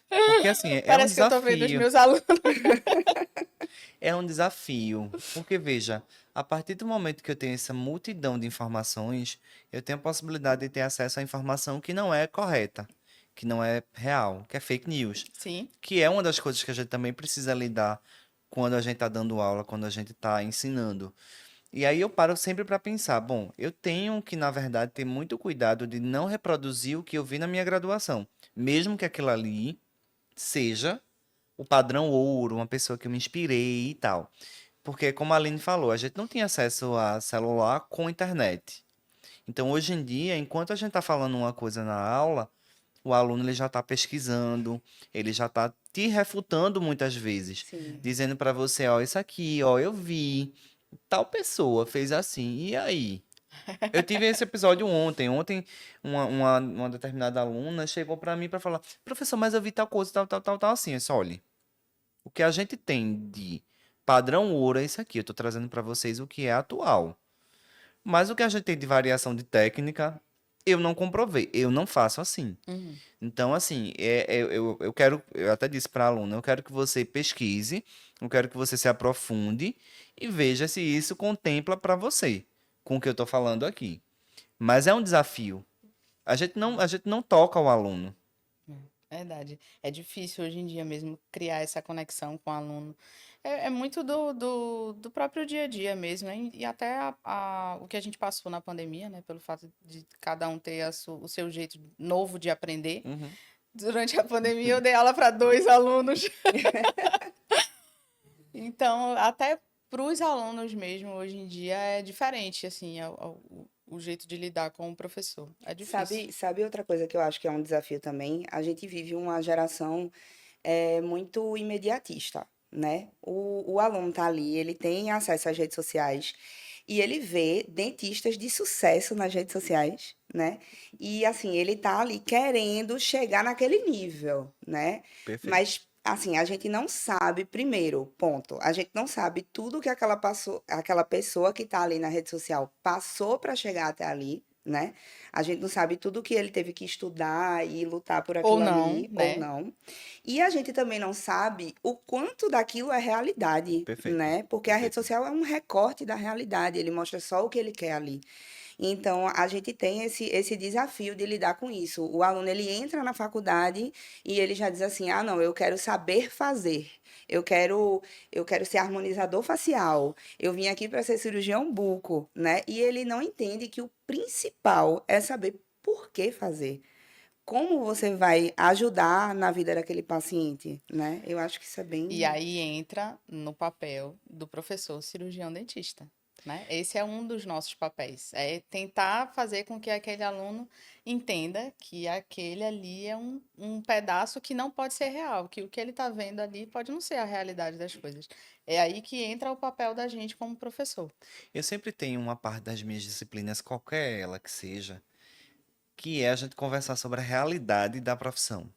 Porque assim, é um Parece que eu tô vendo os desafio. meus alunos. É um desafio, porque veja, a partir do momento que eu tenho essa multidão de informações, eu tenho a possibilidade de ter acesso à informação que não é correta, que não é real, que é fake news, Sim. que é uma das coisas que a gente também precisa lidar quando a gente está dando aula, quando a gente está ensinando. E aí eu paro sempre para pensar, bom, eu tenho que, na verdade, ter muito cuidado de não reproduzir o que eu vi na minha graduação, mesmo que aquilo ali seja o padrão ouro, uma pessoa que eu me inspirei e tal. Porque, como a Aline falou, a gente não tinha acesso a celular com internet. Então, hoje em dia, enquanto a gente está falando uma coisa na aula, o aluno ele já está pesquisando, ele já está te refutando muitas vezes, Sim. dizendo para você, ó, isso aqui, ó, eu vi, tal pessoa fez assim, e aí? Eu tive esse episódio ontem. Ontem, uma determinada aluna chegou para mim para falar, professor, mas eu vi tal coisa, tal, tal, tal, tal, assim. Eu disse, olha, o que a gente tem de padrão ouro é isso aqui. Eu estou trazendo para vocês o que é atual. Mas o que a gente tem de variação de técnica, eu não comprovei. Eu não faço assim. Uhum. Então, assim, eu quero, eu até disse para a aluna, eu quero que você pesquise, eu quero que você se aprofunde e veja se isso contempla para você, com o que eu estou falando aqui. Mas é um desafio. A gente não toca o aluno. Verdade. É difícil hoje em dia mesmo criar essa conexão com o aluno. É muito do próprio dia a dia mesmo, né? E até o que a gente passou na pandemia, né? Pelo fato de cada um ter o seu jeito novo de aprender. Uhum. Durante a pandemia, eu dei aula para 2 alunos. Então, até para os alunos mesmo, hoje em dia, é diferente, assim, o jeito de lidar com o professor. É difícil. Sabe outra coisa que eu acho que é um desafio também? A gente vive uma geração muito imediatista, né? O aluno tá ali, ele tem acesso às redes sociais e ele vê dentistas de sucesso nas redes sociais, né? E assim, ele tá ali querendo chegar naquele nível, né? Perfeito. Mas assim, a gente não sabe, primeiro, ponto, a gente não sabe tudo que aquela pessoa que está ali na rede social passou para chegar até ali, né? A gente não sabe tudo que ele teve que estudar e lutar por Ou aquilo não, ali, ou né? não. E a gente também não sabe o quanto daquilo é realidade, Perfeito, né? Porque a rede perfeito. social é um recorte da realidade, ele mostra só o que ele quer ali. Então, a gente tem esse desafio de lidar com isso. O aluno, ele entra na faculdade e ele já diz assim: ah, não, eu quero saber fazer. Eu quero, eu quero ser harmonizador facial. Eu vim aqui para ser cirurgião buco, né? E ele não entende que o principal é saber por que fazer. Como você vai ajudar na vida daquele paciente, né? Eu acho que isso é E bem. aí entra no papel do professor cirurgião dentista, né? Esse é um dos nossos papéis, é tentar fazer com que aquele aluno entenda que aquele ali é um pedaço que não pode ser real, que o que ele está vendo ali pode não ser a realidade das coisas. É aí que entra o papel da gente como professor. Eu sempre tenho uma parte das minhas disciplinas, qualquer ela que seja, que é a gente conversar sobre a realidade da profissão,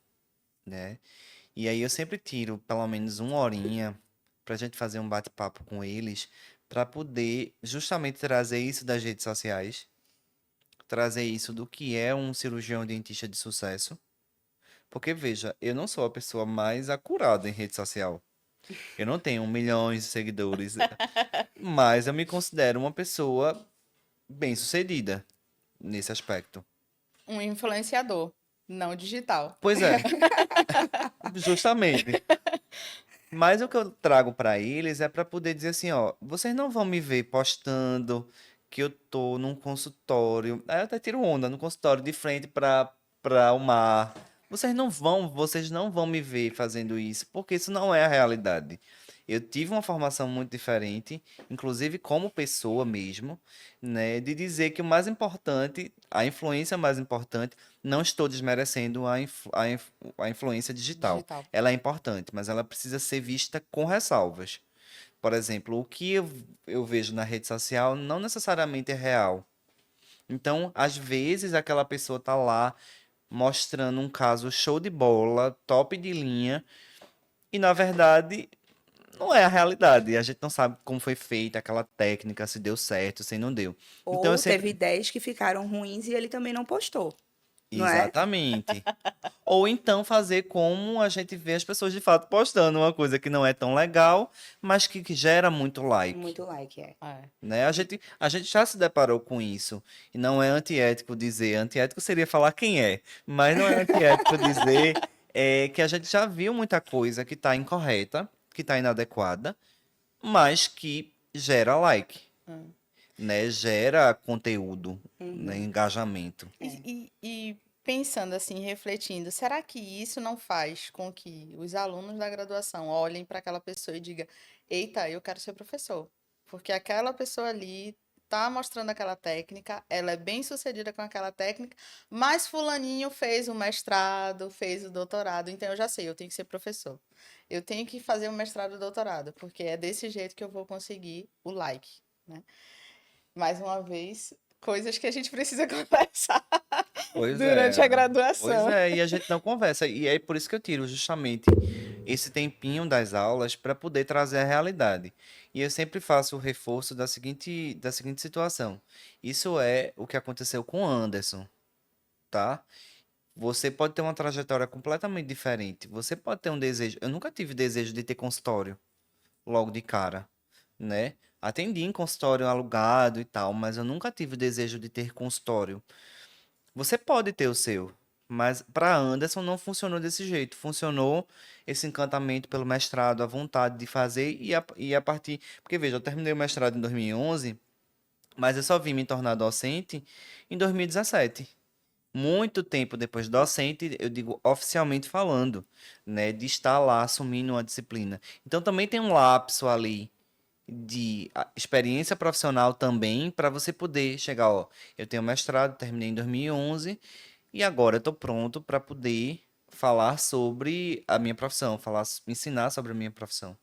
né? E aí eu sempre tiro pelo menos uma horinha para a gente fazer um bate-papo com eles, para poder justamente trazer isso das redes sociais, trazer isso do que é um cirurgião dentista de sucesso. Porque veja, eu não sou a pessoa mais acurada em rede social. Eu não tenho milhões de seguidores, mas eu me considero uma pessoa bem-sucedida nesse aspecto. Um influenciador, não digital. Pois é, justamente. Mas o que eu trago para eles é para poder dizer assim, ó, vocês não vão me ver postando que eu tô num consultório, aí eu até tiro onda, no consultório de frente para o mar. Vocês não vão me ver fazendo isso, porque isso não é a realidade. Eu tive uma formação muito diferente, inclusive como pessoa mesmo, né, de dizer que o mais importante, a influência mais importante, não estou desmerecendo a influência digital. Digital. Ela é importante, mas ela precisa ser vista com ressalvas. Por exemplo, o que eu vejo na rede social não necessariamente é real. Então, às vezes, aquela pessoa tá lá mostrando um caso show de bola, top de linha, e na verdade não é a realidade. A gente não sabe como foi feita aquela técnica, se deu certo, se não deu. Então, eu Ou teve sempre. ideias que ficaram ruins e ele também não postou, não é? Exatamente. Ou então fazer como a gente vê as pessoas de fato postando uma coisa que não é tão legal, mas que gera muito like, Muito like, é. É. né? A gente já se deparou com isso. E não é antiético dizer, antiético seria falar quem é, mas não é antiético dizer que a gente já viu muita coisa que está incorreta, que está inadequada, mas que gera like, Hum. né? Gera conteúdo, né? Uhum. Engajamento. É. E pensando assim, refletindo, será que isso não faz com que os alunos da graduação olhem para aquela pessoa e digam: eita, eu quero ser professor? Porque aquela pessoa ali tá mostrando aquela técnica, ela é bem sucedida com aquela técnica, mas fulaninho fez o mestrado, fez o doutorado, então eu já sei, eu tenho que ser professor. Eu tenho que fazer o mestrado e o doutorado, porque é desse jeito que eu vou conseguir o like, né? Mais uma vez, coisas que a gente precisa conversar Pois durante a é, pois graduação. é, e a gente não conversa. E é por isso que eu tiro justamente esse tempinho das aulas para poder trazer a realidade. E eu sempre faço o reforço da seguinte situação. Isso é o que aconteceu com o Anderson, tá? Você pode ter uma trajetória completamente diferente. Você pode ter um desejo. Eu nunca tive desejo de ter consultório logo de cara, né? Atendi em consultório alugado e tal, mas eu nunca tive o desejo de ter consultório. Você pode ter o seu, mas para Anderson não funcionou desse jeito. Funcionou esse encantamento pelo mestrado, a vontade de fazer e a partir. Porque veja, eu terminei o mestrado em 2011, mas eu só vim me tornar docente em 2017. Muito tempo depois de docente, eu digo oficialmente falando, né, de estar lá assumindo uma disciplina. Então também tem um lapso ali de experiência profissional também para você poder chegar, ó, eu tenho mestrado, terminei em 2011 e agora eu tô pronto para poder falar sobre a minha profissão, ensinar sobre a minha profissão.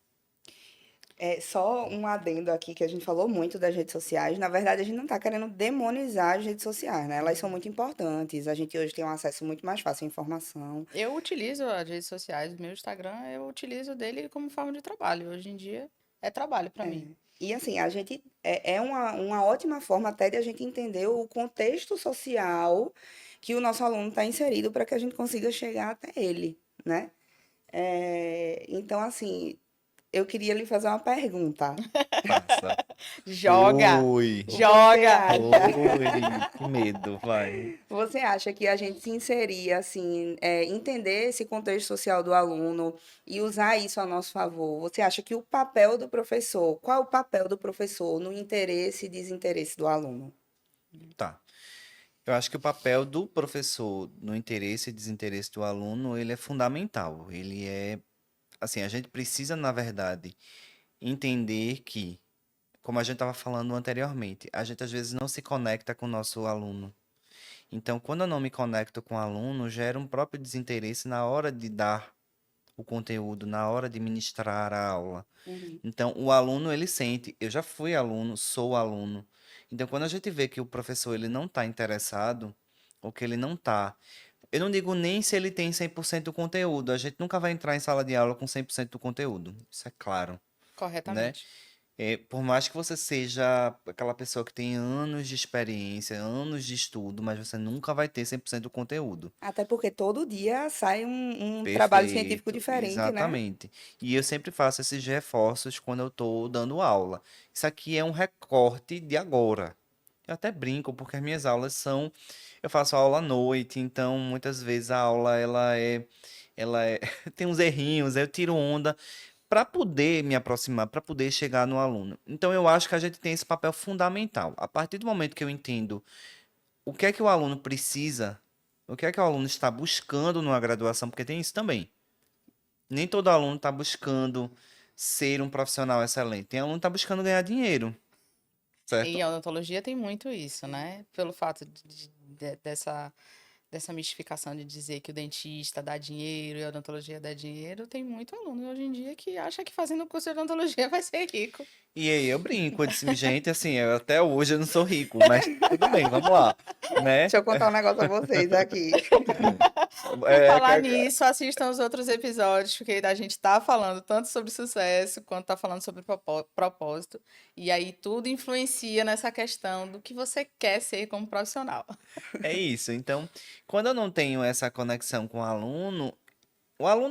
É só um adendo aqui que a gente falou muito das redes sociais. Na verdade, a gente não está querendo demonizar as redes sociais, né? Elas são muito importantes. A gente hoje tem um acesso muito mais fácil à informação. Eu utilizo as redes sociais, o meu Instagram, eu utilizo dele como forma de trabalho. Hoje em dia é trabalho para mim. E assim, a gente é uma ótima forma até de a gente entender o contexto social que o nosso aluno está inserido para que a gente consiga chegar até ele, né? Então, assim, eu queria lhe fazer uma pergunta. Passa. Joga! Ui, Você Joga! acha, ui, que medo, vai. você acha que a gente se inserir, assim, entender esse contexto social do aluno e usar isso a nosso favor? Você acha que o papel do professor, qual é o papel do professor no interesse e desinteresse do aluno? Tá. Eu acho que o papel do professor no interesse e desinteresse do aluno, ele é fundamental. Ele é, assim, a gente precisa, na verdade, entender que, como a gente estava falando anteriormente, a gente às vezes não se conecta com o nosso aluno. Então, quando eu não me conecto com o aluno, gera um próprio desinteresse na hora de dar o conteúdo, na hora de ministrar a aula. Uhum. Então, o aluno, ele sente, eu já fui aluno, sou aluno. Então, quando a gente vê que o professor ele não está interessado, ou que ele não está, eu não digo nem se ele tem 100% do conteúdo, a gente nunca vai entrar em sala de aula com 100% do conteúdo, isso é claro, né? Corretamente. Por mais que você seja aquela pessoa que tem anos de experiência, anos de estudo, mas você nunca vai ter 100% do conteúdo. Até porque todo dia sai um trabalho científico Perfeito, diferente, né? exatamente. E eu sempre faço esses reforços quando eu estou dando aula. Isso aqui é um recorte de agora. Eu até brinco porque as minhas aulas são, eu faço aula à noite, então muitas vezes a aula ela é tem uns errinhos, eu tiro onda para poder me aproximar, para poder chegar no aluno. Então eu acho que a gente tem esse papel fundamental. A partir do momento que eu entendo o que é que o aluno precisa, o que é que o aluno está buscando numa graduação, porque tem isso também. Nem todo aluno está buscando ser um profissional excelente. Tem aluno que está buscando ganhar dinheiro, E certo? a odontologia tem muito isso, né? Pelo fato dessa mistificação de dizer que o dentista dá dinheiro e a odontologia dá dinheiro, tem muito aluno hoje em dia que acha que fazendo o curso de odontologia vai ser rico. E aí eu brinco, eu disse, gente, assim, até hoje eu não sou rico, mas tudo bem, vamos lá, né? Deixa eu contar um negócio a vocês aqui. Por É, falar nisso, assistam os outros episódios, porque a gente tá falando tanto sobre sucesso quanto tá falando sobre propósito. E aí tudo influencia nessa questão do que você quer ser como profissional. é isso. Então, quando eu não tenho essa conexão com o aluno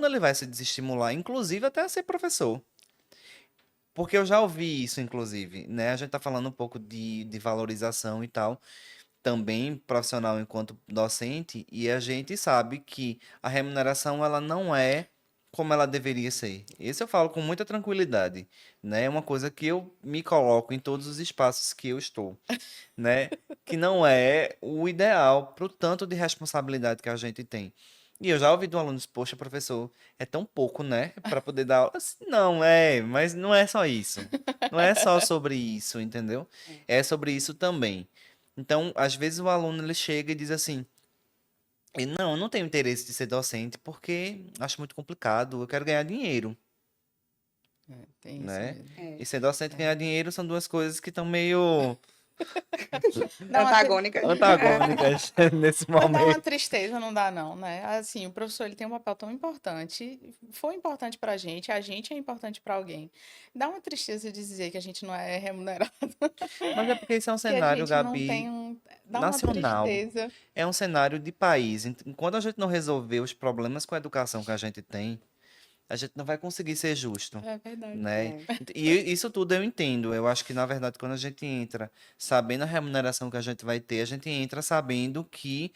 ele vai se desestimular, inclusive até a ser professor. Porque eu já ouvi isso, inclusive, né? A gente tá falando um pouco de valorização e tal, também profissional enquanto docente, e a gente sabe que a remuneração ela não é como ela deveria ser. Isso eu falo com muita tranquilidade, né? É uma coisa que eu me coloco em todos os espaços que eu estou, né? Que não é o ideal para o tanto de responsabilidade que a gente tem. E eu já ouvi do aluno, poxa, professor, é tão pouco, né, para poder dar aula. Assim, não é, mas não é só isso. Não é só sobre isso, entendeu? É sobre isso também. Então, às vezes o aluno ele chega e diz assim: não, eu não tenho interesse de ser docente porque acho muito complicado, eu quero ganhar dinheiro, Tem isso né? mesmo. É, E ser docente e ganhar dinheiro são duas coisas que estão meio Dá uma, antagônicas. antagônicas nesse mas dá uma momento. tristeza, não dá não, né? Assim, o professor ele tem um papel tão importante, foi importante pra gente, a gente é importante pra alguém. Dá uma tristeza de dizer que a gente não é remunerado, Mas é porque isso é um que a cenário, gente não Gabi, tem um, dá uma nacional. tristeza. É um cenário de país. Enquanto a gente não resolver os problemas com a educação que a gente não vai conseguir ser justo, É verdade. né? É, E isso tudo eu entendo. Eu acho que, na verdade, quando a gente entra sabendo a remuneração que a gente vai ter, a gente entra sabendo que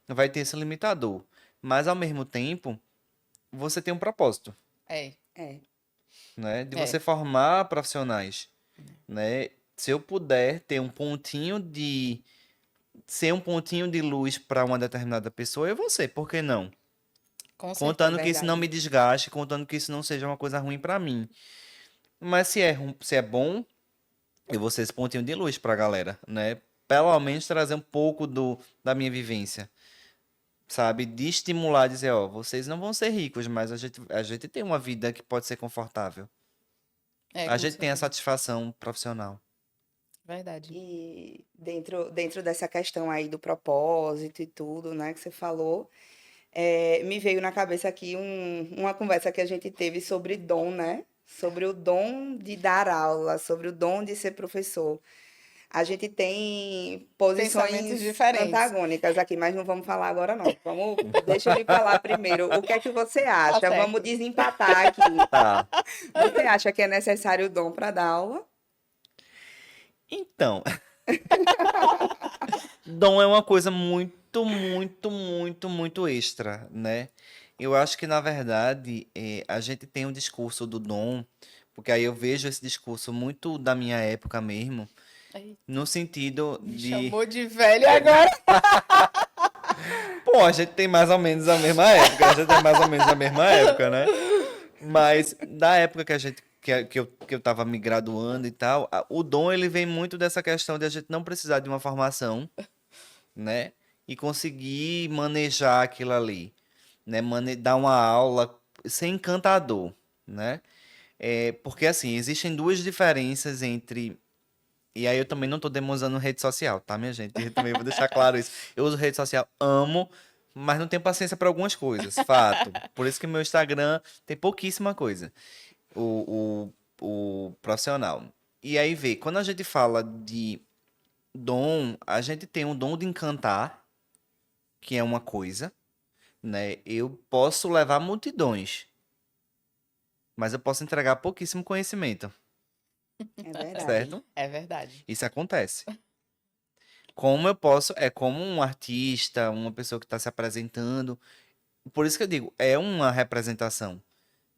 vai ter esse limitador. Mas, ao mesmo tempo, você tem um propósito, É, é. né? De é. você formar profissionais, né? Se eu puder ter um pontinho de ser um pontinho de luz para uma determinada pessoa, eu vou ser, por que não? Com É Contando certeza. que isso não verdade. me desgaste, contando que isso não seja uma coisa ruim para mim. Mas se é bom, eu vou ser esse pontinho de luz para a galera, né? Pelo menos trazer um pouco da minha vivência, sabe? De estimular, dizer, ó, vocês não vão ser ricos, mas a gente tem uma vida que pode ser confortável. É, A com gente tem a certeza. satisfação profissional. Verdade. E dentro dessa questão aí do propósito e tudo, né, que você falou, me veio na cabeça aqui uma conversa que a gente teve sobre dom, né? Sobre o dom de dar aula, sobre o dom de ser professor. A gente tem Pensamentos posições diferentes. antagônicas aqui, mas não vamos falar agora, não. Deixa eu lhe falar primeiro. O que é que você Tá acha? Vamos certo. desempatar aqui. Tá. Você acha que é necessário o dom para dar aula? Então, dom é uma coisa muito, muito, muito, muito extra, né? Eu acho que, na verdade, a gente tem um discurso do dom, porque aí eu vejo esse discurso muito da minha época mesmo, Aí, no sentido me de, chamou de velho agora. pô, a gente tem mais ou menos a mesma época, a gente tem mais ou menos a mesma época, né? Mas da época que a gente que eu tava me graduando e tal, o dom ele vem muito dessa questão de a gente não precisar de uma formação, né? E conseguir manejar aquilo ali, né? Dar uma aula ser encantador, né? Porque assim, existem duas diferenças entre. E aí eu também não tô demonizando rede social, tá, minha gente? Eu também vou deixar claro isso. Eu uso rede social, amo, mas não tenho paciência para algumas coisas, fato. Por isso que meu Instagram tem pouquíssima coisa, o profissional. E aí vê, quando a gente fala de dom, a gente tem um dom de encantar, que é uma coisa, né? Eu posso levar multidões, mas eu posso entregar pouquíssimo conhecimento, É verdade. certo? É verdade. Isso acontece. Como eu posso, é como um artista, uma pessoa que está se apresentando. Por isso que eu digo, é uma representação.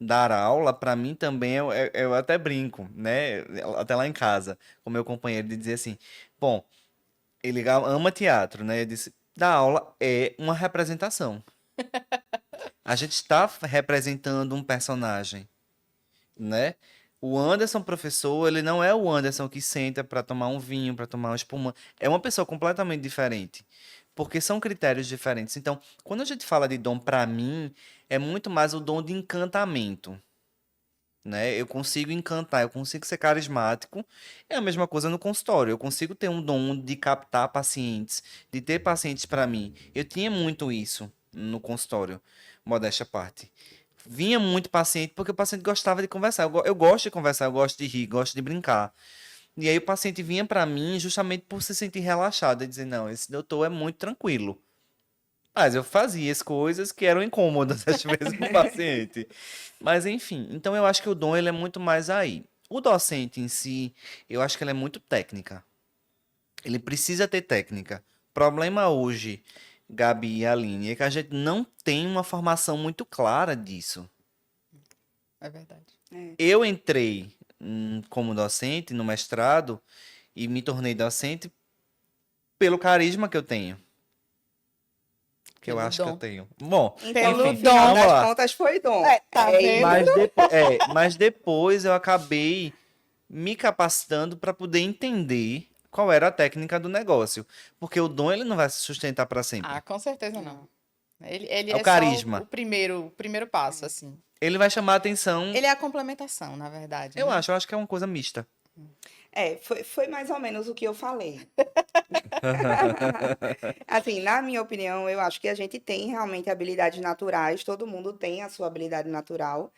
Dar aula, para mim também, eu até brinco, né? Até lá em casa, com meu companheiro, de dizer assim: bom, ele ama teatro, né? Eu disse: dar aula é uma representação. A gente está representando um personagem, né? O Anderson, professor, ele não é o Anderson que senta para tomar um vinho, para tomar uma espuma. É uma pessoa completamente diferente. Porque são critérios diferentes. Então, quando a gente fala de dom, para mim, é muito mais o dom de encantamento, né? Eu consigo encantar, eu consigo ser carismático. É a mesma coisa no consultório. Eu consigo ter um dom de captar pacientes, de ter pacientes para mim. Eu tinha muito isso no consultório, modéstia à parte. Vinha muito paciente porque o paciente gostava de conversar. Eu gosto de conversar, eu gosto de rir, gosto de brincar. E aí o paciente vinha para mim justamente por se sentir relaxado e dizer, não, esse doutor é muito tranquilo. Mas eu fazia as coisas que eram incômodas às vezes para o paciente. Mas enfim, então eu acho que o dom ele é muito mais aí. O docente em si, eu acho que ele é muito técnica. Ele precisa ter técnica. O problema hoje, Gabi e Aline, é que a gente não tem uma formação muito clara disso. É verdade. É. Eu entrei como docente no mestrado e me tornei docente pelo carisma que eu tenho. Que eu Pelo acho que eu dom. tenho. Bom, Então, Pelo no enfim, final dom. vamos das lá. contas, foi dom. É, tá É vendo? isso. Mas depois eu acabei me capacitando para poder entender qual era a técnica do negócio. Porque o dom ele não vai se sustentar para sempre. Ah, com certeza não. Ele É o é só o carisma. primeiro passo, assim. Ele vai chamar a atenção. Ele é a complementação, na verdade, Eu né? acho, eu acho que é uma coisa mista. Foi mais ou menos o que eu falei. Assim, na minha opinião, eu acho que a gente tem realmente habilidades naturais, todo mundo tem a sua habilidade natural.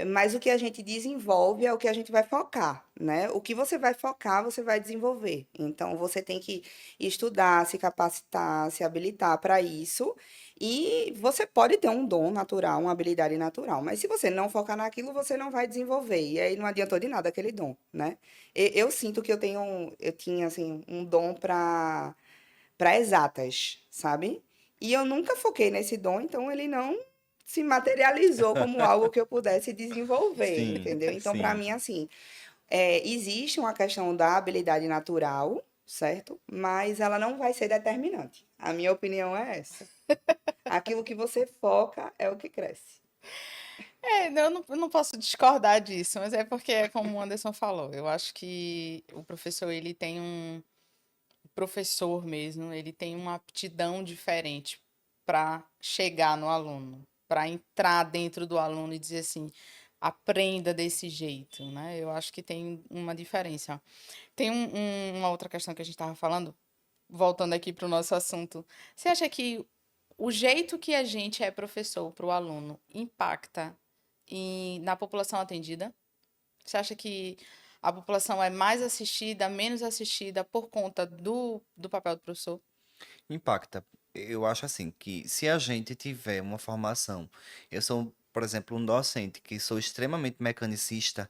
Mas o que a gente desenvolve é o que a gente vai focar, né? O que você vai focar, você vai desenvolver. Então, você tem que estudar, se capacitar, se habilitar para isso. E você pode ter um dom natural, uma habilidade natural, mas se você não focar naquilo, você não vai desenvolver. E aí não adiantou de nada aquele dom, né? Eu sinto que eu tinha assim um dom para exatas, sabe? E eu nunca foquei nesse dom, então ele não se materializou como algo que eu pudesse desenvolver, Sim, entendeu? Então, para sim. mim, assim, existe uma questão da habilidade natural, certo? Mas ela não vai ser determinante. A minha opinião é essa. Aquilo que você foca é o que cresce. Eu não posso discordar disso, mas é porque é como o Anderson falou. Eu acho que o professor, ele tem o professor mesmo, ele tem uma aptidão diferente para chegar no aluno, para entrar dentro do aluno e dizer assim, aprenda desse jeito, né? Eu acho que tem uma diferença. Tem uma outra questão que a gente estava falando, voltando aqui para o nosso assunto. Você acha que o jeito que a gente é professor para o aluno impacta na população atendida? Você acha que a população é mais assistida, menos assistida por conta do papel do professor? Impacta. Eu acho assim que se a gente tiver uma formação, eu sou, por exemplo, um docente que sou extremamente mecanicista,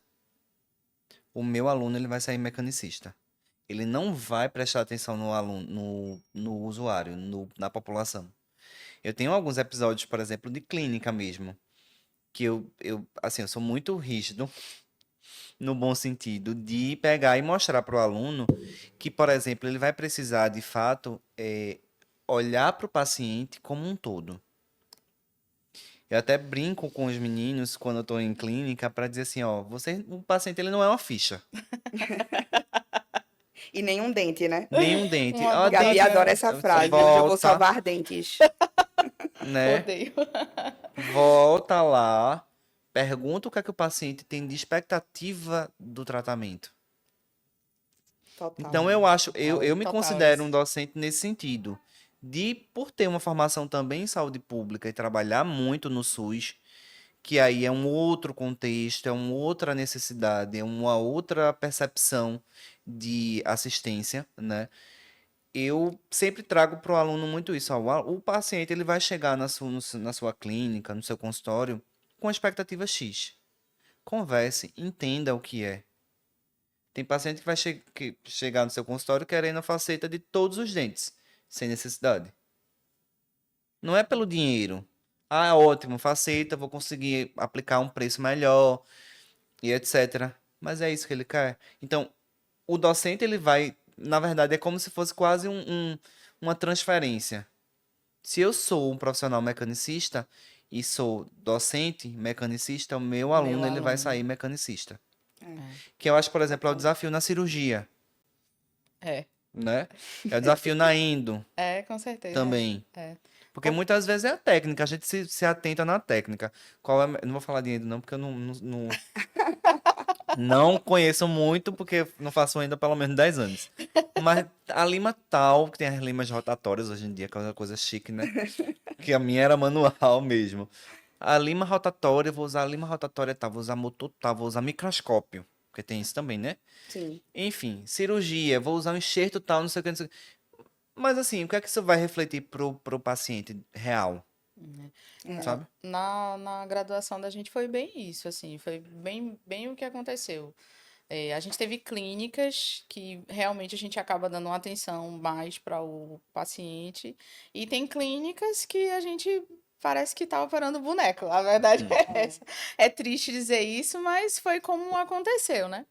o meu aluno ele vai sair mecanicista. Ele não vai prestar atenção no aluno, no usuário, na população. Eu tenho alguns episódios, por exemplo, de clínica mesmo, que assim, eu sou muito rígido, no bom sentido, de pegar e mostrar para o aluno que, por exemplo, ele vai precisar, de fato, olhar para o paciente como um todo. Eu até brinco com os meninos quando eu estou em clínica para dizer assim, ó, o paciente ele não é uma ficha, E nenhum dente, né? nenhum dente. Uma Ó, Gabi dente, adora essa você frase. Hoje eu vou volta, salvar dentes. né? Odeio. Volta lá, pergunta o que é que o paciente tem de expectativa do tratamento. Total. Então eu acho, eu me Total considero um isso. docente nesse sentido, por ter uma formação também em saúde pública e trabalhar muito no SUS, que aí é um outro contexto, é uma outra necessidade, é uma outra percepção de assistência, né? Eu sempre trago para o aluno muito isso. Ó, o paciente ele vai chegar na sua clínica, no seu consultório, com expectativa X. Converse, entenda o que é. Tem paciente que vai chegar no seu consultório querendo a faceta de todos os dentes, sem necessidade. Não é pelo dinheiro. Ah, ótimo, faceta, vou conseguir aplicar um preço melhor e etc. Mas é isso que ele quer. Então, o docente, ele vai, na verdade, é como se fosse quase uma transferência. Se eu sou um profissional mecanicista e sou docente mecanicista, o meu Meu aluno, ele vai sair aluno. mecanicista. É, Que eu acho, por exemplo, é o total. desafio na cirurgia, É, né? É o desafio na endo com certeza. também. É. Porque Por- muitas vezes é a técnica, a gente se atenta na técnica. Qual é, eu não vou falar de endo não, porque eu não conheço muito, porque não faço endo há pelo menos 10 anos. Mas a lima tal, que tem as limas rotatórias hoje em dia, que é uma coisa chique, né? Que a minha era manual mesmo. A lima rotatória, eu vou usar a lima rotatória, tá? Vou usar motor, tá? Vou usar microscópio, porque tem isso também, né? Sim. Enfim, cirurgia, vou usar um enxerto tal, não sei o que, não sei o que. Mas assim, o que é que isso vai refletir pro paciente real, É. sabe? Na graduação da gente foi bem isso, assim, foi bem o que aconteceu. A gente teve clínicas que realmente a gente acaba dando uma atenção mais para o paciente, e tem clínicas que a gente parece que tá operando boneco. A verdade Hum. é É. essa. É triste dizer isso, mas foi como aconteceu, né?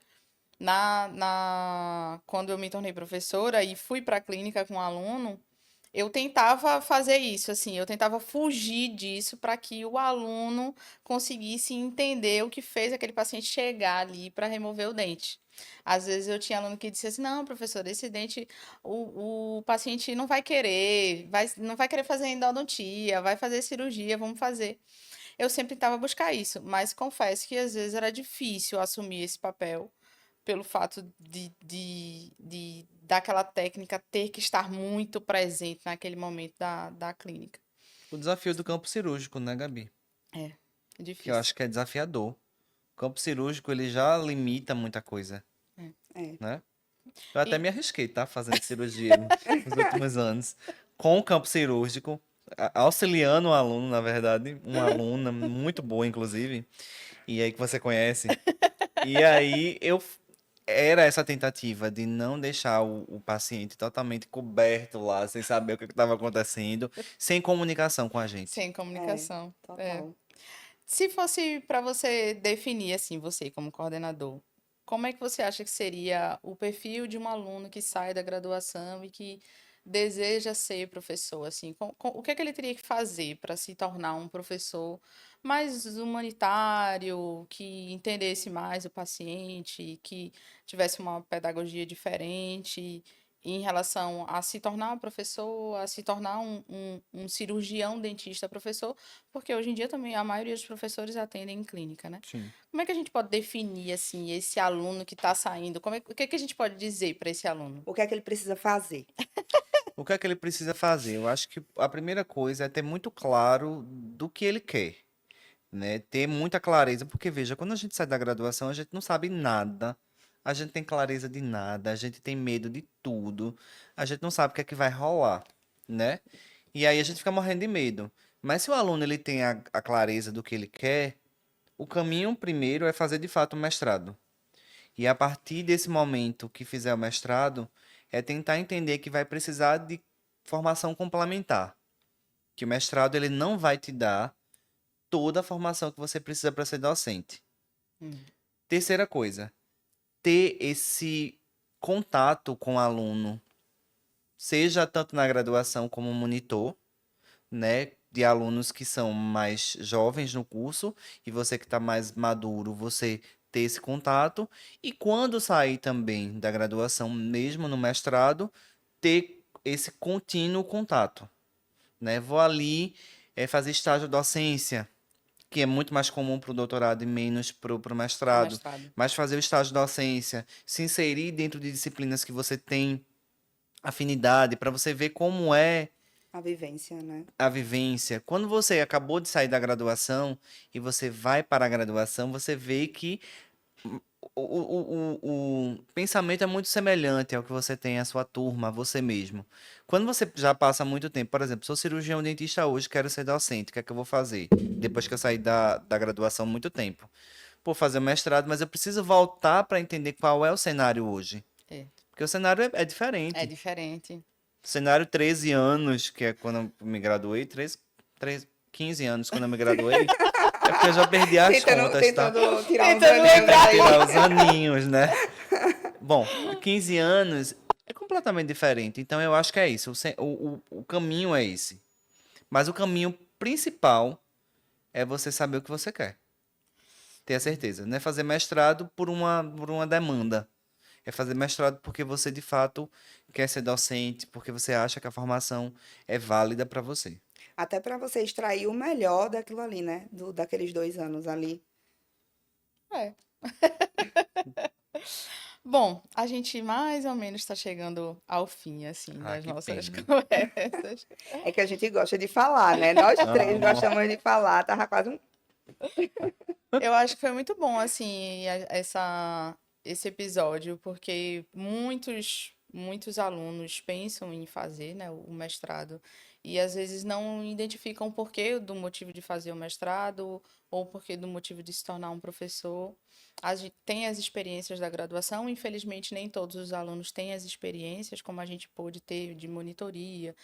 Quando eu me tornei professora e fui para a clínica com um aluno, eu tentava fazer isso, assim, eu tentava fugir disso para que o aluno conseguisse entender o que fez aquele paciente chegar ali para remover o dente. Às vezes eu tinha aluno que dizia assim, não, professor, esse dente o paciente não vai querer, não vai querer fazer endodontia, vai fazer cirurgia, vamos fazer. Eu sempre tentava buscar isso, mas confesso que às vezes era difícil assumir esse papel pelo fato de daquela técnica ter que estar muito presente naquele momento da clínica. O desafio do campo cirúrgico, né, Gabi? É, Que eu difícil. acho que é desafiador. O campo cirúrgico, ele já limita muita coisa, É. É. né? Eu até E, me arrisquei, tá? Fazendo cirurgia nos últimos anos. Com o campo cirúrgico, auxiliando um aluno, na verdade. Uma aluna muito boa, inclusive. E aí que você conhece. E aí era essa tentativa de não deixar o paciente totalmente coberto lá, sem saber o que estava acontecendo, sem comunicação com a gente. sem É. comunicação. É. Total. Se fosse para você definir, assim, você como coordenador, como é que você acha que seria o perfil de um aluno que sai da graduação e que deseja ser professor, assim, o que é que ele teria que fazer para se tornar um professor mais humanitário, que entendesse mais o paciente, que tivesse uma pedagogia diferente em relação a se tornar professor, a se tornar um cirurgião dentista professor, porque hoje em dia também a maioria dos professores atendem em clínica, né? Sim. Como é que a gente pode definir, assim, esse aluno que está saindo? O que é que a gente pode dizer para esse aluno? O que é que ele precisa fazer? O que é que ele precisa fazer? Eu acho que a primeira coisa é ter muito claro do que ele quer, né? Ter muita clareza, porque veja, quando a gente sai da graduação, a gente não sabe nada, a gente tem clareza de nada, a gente tem medo de tudo, a gente não sabe o que é que vai rolar, né? E aí a gente fica morrendo de medo. Mas se o aluno ele tem a clareza do que ele quer, o caminho primeiro é fazer de fato o mestrado. E a partir desse momento que fizer o mestrado, é tentar entender que vai precisar de formação complementar. Que o mestrado ele não vai te dar toda a formação que você precisa para ser docente. Hum. Terceira coisa, ter esse contato com o aluno, seja tanto na graduação como monitor, né, de alunos que são mais jovens no curso e você que está mais maduro, você ter esse contato e quando sair também da graduação, mesmo no mestrado, ter esse contínuo contato, né? Vou ali fazer estágio docência, que é muito mais comum para o doutorado e menos para o Pro mestrado, mestrado. mas fazer o estágio docência, se inserir dentro de disciplinas que você tem afinidade, para você ver como é A vivência, né? a vivência. Quando você acabou de sair da graduação e você vai para a graduação, você vê que o pensamento é muito semelhante ao que você tem a sua turma, a você mesmo. Quando você já passa muito tempo, por exemplo, sou cirurgião dentista hoje, quero ser docente, o que é que eu vou fazer? Depois que eu saí da graduação, muito tempo. Vou fazer o mestrado, mas eu preciso voltar para entender qual é o cenário hoje. É, Porque o cenário é é diferente. diferente. Cenário 13 anos, que é quando eu me graduei, 15 anos quando eu me graduei, é porque eu já perdi as contas, tá? Tentando tirar uns Tentando aninhos lembrar aí. Tirar os aninhos, né? Bom, 15 anos é completamente diferente. Então eu acho que é isso. O caminho é esse. Mas o caminho principal é você saber o que você quer. Ter a certeza. Não é fazer mestrado por uma demanda. É fazer mestrado porque você de fato quer ser docente, porque você acha que a formação é válida para você. Até para você extrair o melhor daquilo ali, né? Daqueles 2 anos ali. É. Bom, a gente mais ou menos está chegando ao fim, assim, Ah, das que nossas pena. conversas. É que a gente gosta de falar, né? Nós três Amo. gostamos de falar. Tava quase um. Eu acho que foi muito bom, assim, esse episódio, porque muitos alunos pensam em fazer, né, o mestrado e às vezes não identificam o porquê do motivo de fazer o mestrado ou o porquê do motivo de se tornar um professor. A gente tem as experiências da graduação, infelizmente nem todos os alunos têm as experiências como a gente pôde ter de monitoria,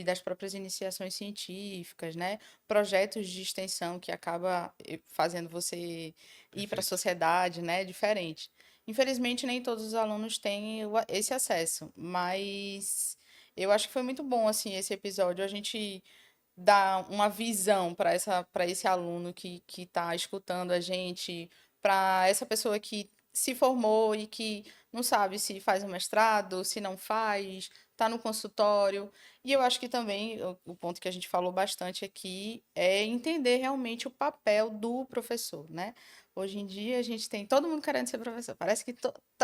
das próprias iniciações científicas, né? Projetos de extensão que acaba fazendo você ir para a Perfeito. sociedade, né? Diferente. Infelizmente, nem todos os alunos têm esse acesso, mas eu acho que foi muito bom, assim, esse episódio, a gente dar uma visão para esse aluno que está escutando a gente, para essa pessoa que se formou e que não sabe se faz um mestrado, se não faz, está no consultório. E eu acho que também o ponto que a gente falou bastante aqui é entender realmente o papel do professor, né? Hoje em dia a gente tem todo mundo querendo ser professor. Parece que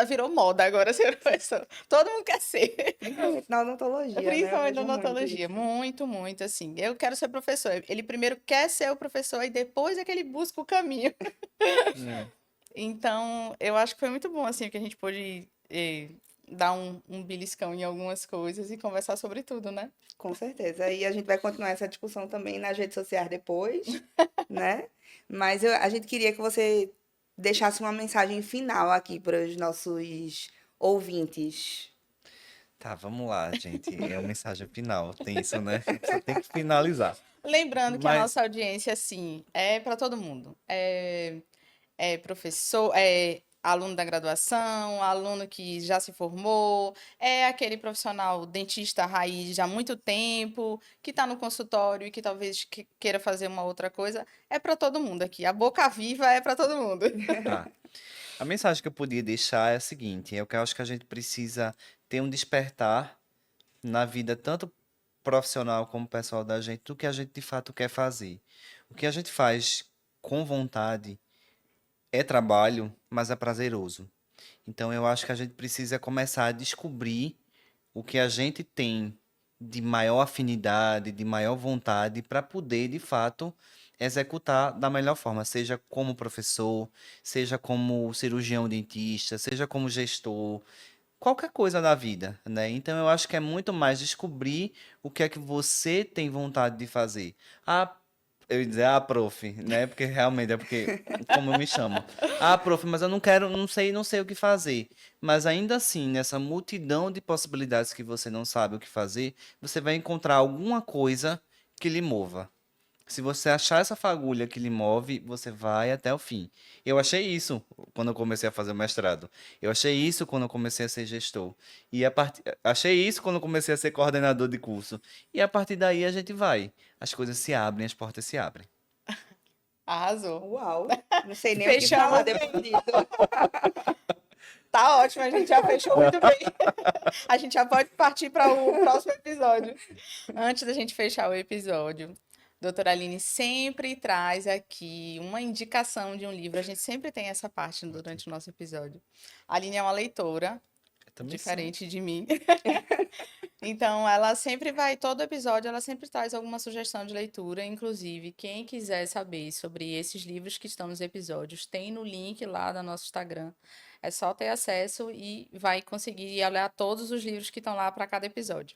virou moda agora ser professor. Todo mundo quer ser. Principalmente na odontologia, né? Eu Principalmente na vejo muito odontologia. isso. Muito, muito, assim. Eu quero ser professor. Ele primeiro quer ser o professor e depois é que ele busca o caminho. É. Então, eu acho que foi muito bom, assim, que a gente pôde dar um beliscão em algumas coisas e conversar sobre tudo, né? Com certeza. E a gente vai continuar essa discussão também nas redes sociais depois, né? Mas a gente queria que você deixasse uma mensagem final aqui para os nossos ouvintes. Tá, vamos lá, gente. É uma mensagem final. Tem isso, né? Você tem que finalizar. Lembrando que a Mas nossa audiência, assim, é para todo mundo. É professor, é aluno da graduação, aluno que já se formou, é aquele profissional dentista raiz já há muito tempo, que está no consultório e que talvez queira fazer uma outra coisa. É para todo mundo aqui. A boca viva é para todo mundo. tá. A mensagem que eu podia deixar é a seguinte: é o que eu acho que a gente precisa ter um despertar na vida, tanto profissional como pessoal da gente, do que a gente de fato quer fazer. O que a gente faz com vontade é trabalho, mas é prazeroso. Então eu acho que a gente precisa começar a descobrir o que a gente tem de maior afinidade, de maior vontade, para poder, de fato, executar da melhor forma, seja como professor, seja como cirurgião dentista, seja como gestor, qualquer coisa da vida, né? Então eu acho que é muito mais descobrir o que é que você tem vontade de fazer. Ah, eu ia dizer, prof, né? Porque realmente é porque, como eu me chamo. Prof, mas eu não quero, não sei o que fazer. Mas ainda assim, nessa multidão de possibilidades que você não sabe o que fazer, você vai encontrar alguma coisa que lhe mova. Se você achar essa fagulha que lhe move, você vai até o fim. Eu achei isso quando eu comecei a fazer o mestrado. Eu achei isso quando eu comecei a ser gestor. Achei isso quando eu comecei a ser coordenador de curso. E a partir daí a gente vai. As coisas se abrem, as portas se abrem. Arrasou. Uau! Não sei nem o que Fechamos falar bem. depois disso. Tá ótimo, a gente já fechou muito bem. A gente já pode partir para o próximo episódio. Antes da gente fechar o episódio, doutora Aline sempre traz aqui uma indicação de um livro. A gente sempre tem essa parte durante o nosso episódio. A Aline é uma leitora, Eu também sou. diferente de mim. Então, ela sempre vai, todo episódio, ela sempre traz alguma sugestão de leitura. Inclusive, quem quiser saber sobre esses livros que estão nos episódios, tem no link lá do nosso Instagram. É só ter acesso e vai conseguir ler todos os livros que estão lá para cada episódio.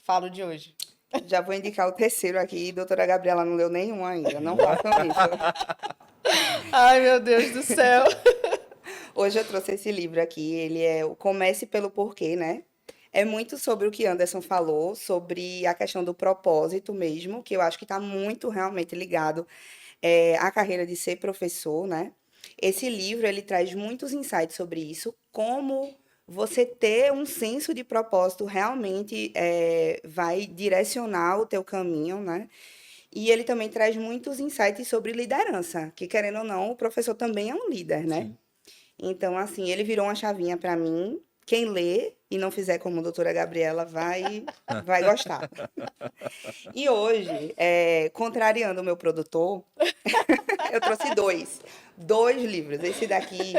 Falo de hoje. Já vou indicar o terceiro aqui. Doutora Gabriela não leu nenhum ainda. Não façam isso. Ai, meu Deus do céu. Hoje eu trouxe esse livro aqui. Ele é o Comece pelo Porquê, né? É muito sobre o que Anderson falou, sobre a questão do propósito mesmo, que eu acho que está muito realmente ligado à carreira de ser professor, né? Esse livro, ele traz muitos insights sobre isso, como você ter um senso de propósito realmente vai direcionar o teu caminho, né? E ele também traz muitos insights sobre liderança, que querendo ou não, o professor também é um líder, né? Sim. Então, assim, ele virou uma chavinha para mim. Quem lê e não fizer como a doutora Gabriela vai gostar. E hoje, contrariando o meu produtor, eu trouxe dois livros. Esse daqui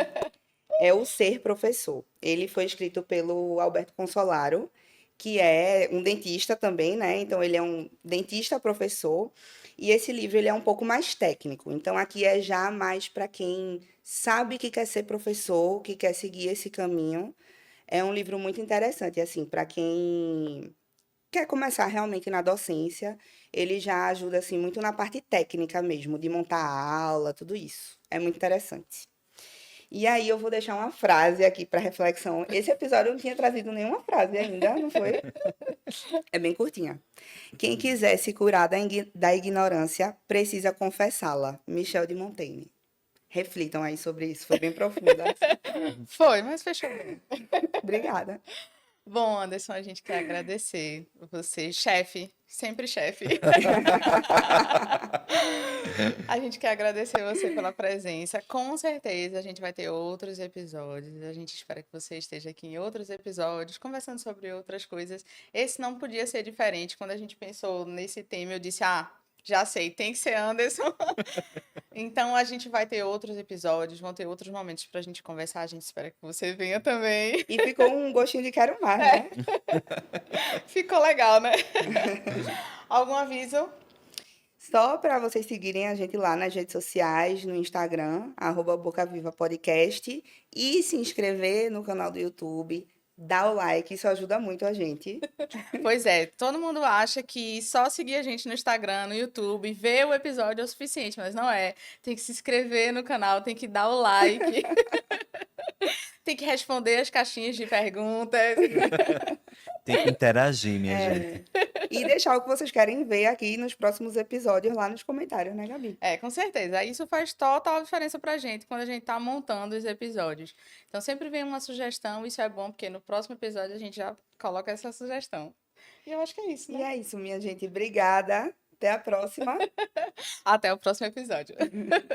é O Ser Professor. Ele foi escrito pelo Alberto Consolaro, que é um dentista também, né? Então, ele é um dentista professor. E esse livro ele é um pouco mais técnico. Então, aqui é já mais para quem sabe que quer ser professor, que quer seguir esse caminho. É um livro muito interessante, assim, para quem quer começar realmente na docência, ele já ajuda, assim, muito na parte técnica mesmo, de montar a aula, tudo isso. É muito interessante. E aí eu vou deixar uma frase aqui para reflexão. Esse episódio eu não tinha trazido nenhuma frase ainda, não foi? É bem curtinha. Quem quiser se curar da ignorância, precisa confessá-la. Michel de Montaigne. Reflitam aí sobre isso, foi bem profunda. Foi, mas fechou bem. Obrigada. Bom, Anderson, a gente quer agradecer você, chefe, sempre chefe. A gente quer agradecer você pela presença. Com certeza a gente vai ter outros episódios. A gente espera que você esteja aqui em outros episódios, conversando sobre outras coisas. Esse não podia ser diferente. Quando a gente pensou nesse tema, eu disse: já sei, tem que ser Anderson. Então a gente vai ter outros episódios, vão ter outros momentos para a gente conversar. A gente espera que você venha também. E ficou um gostinho de quero mais, né? Ficou legal, né? Algum aviso? Só para vocês seguirem a gente lá nas redes sociais, no Instagram, @BocaVivaPodcast, e se inscrever no canal do YouTube, dar o like, isso ajuda muito a gente. Pois é, todo mundo acha que só seguir a gente no Instagram, no YouTube, ver o episódio é o suficiente, mas não é. Tem que se inscrever no canal, tem que dar o like, tem que responder as caixinhas de perguntas. Tem que interagir, minha gente. E deixar o que vocês querem ver aqui nos próximos episódios lá nos comentários, né, Gabi? Com certeza. Isso faz total diferença pra gente quando a gente tá montando os episódios. Então sempre vem uma sugestão, isso é bom, porque no próximo episódio a gente já coloca essa sugestão. E eu acho que é isso, E né? é isso, minha gente. Obrigada. Até a próxima. Até o próximo episódio.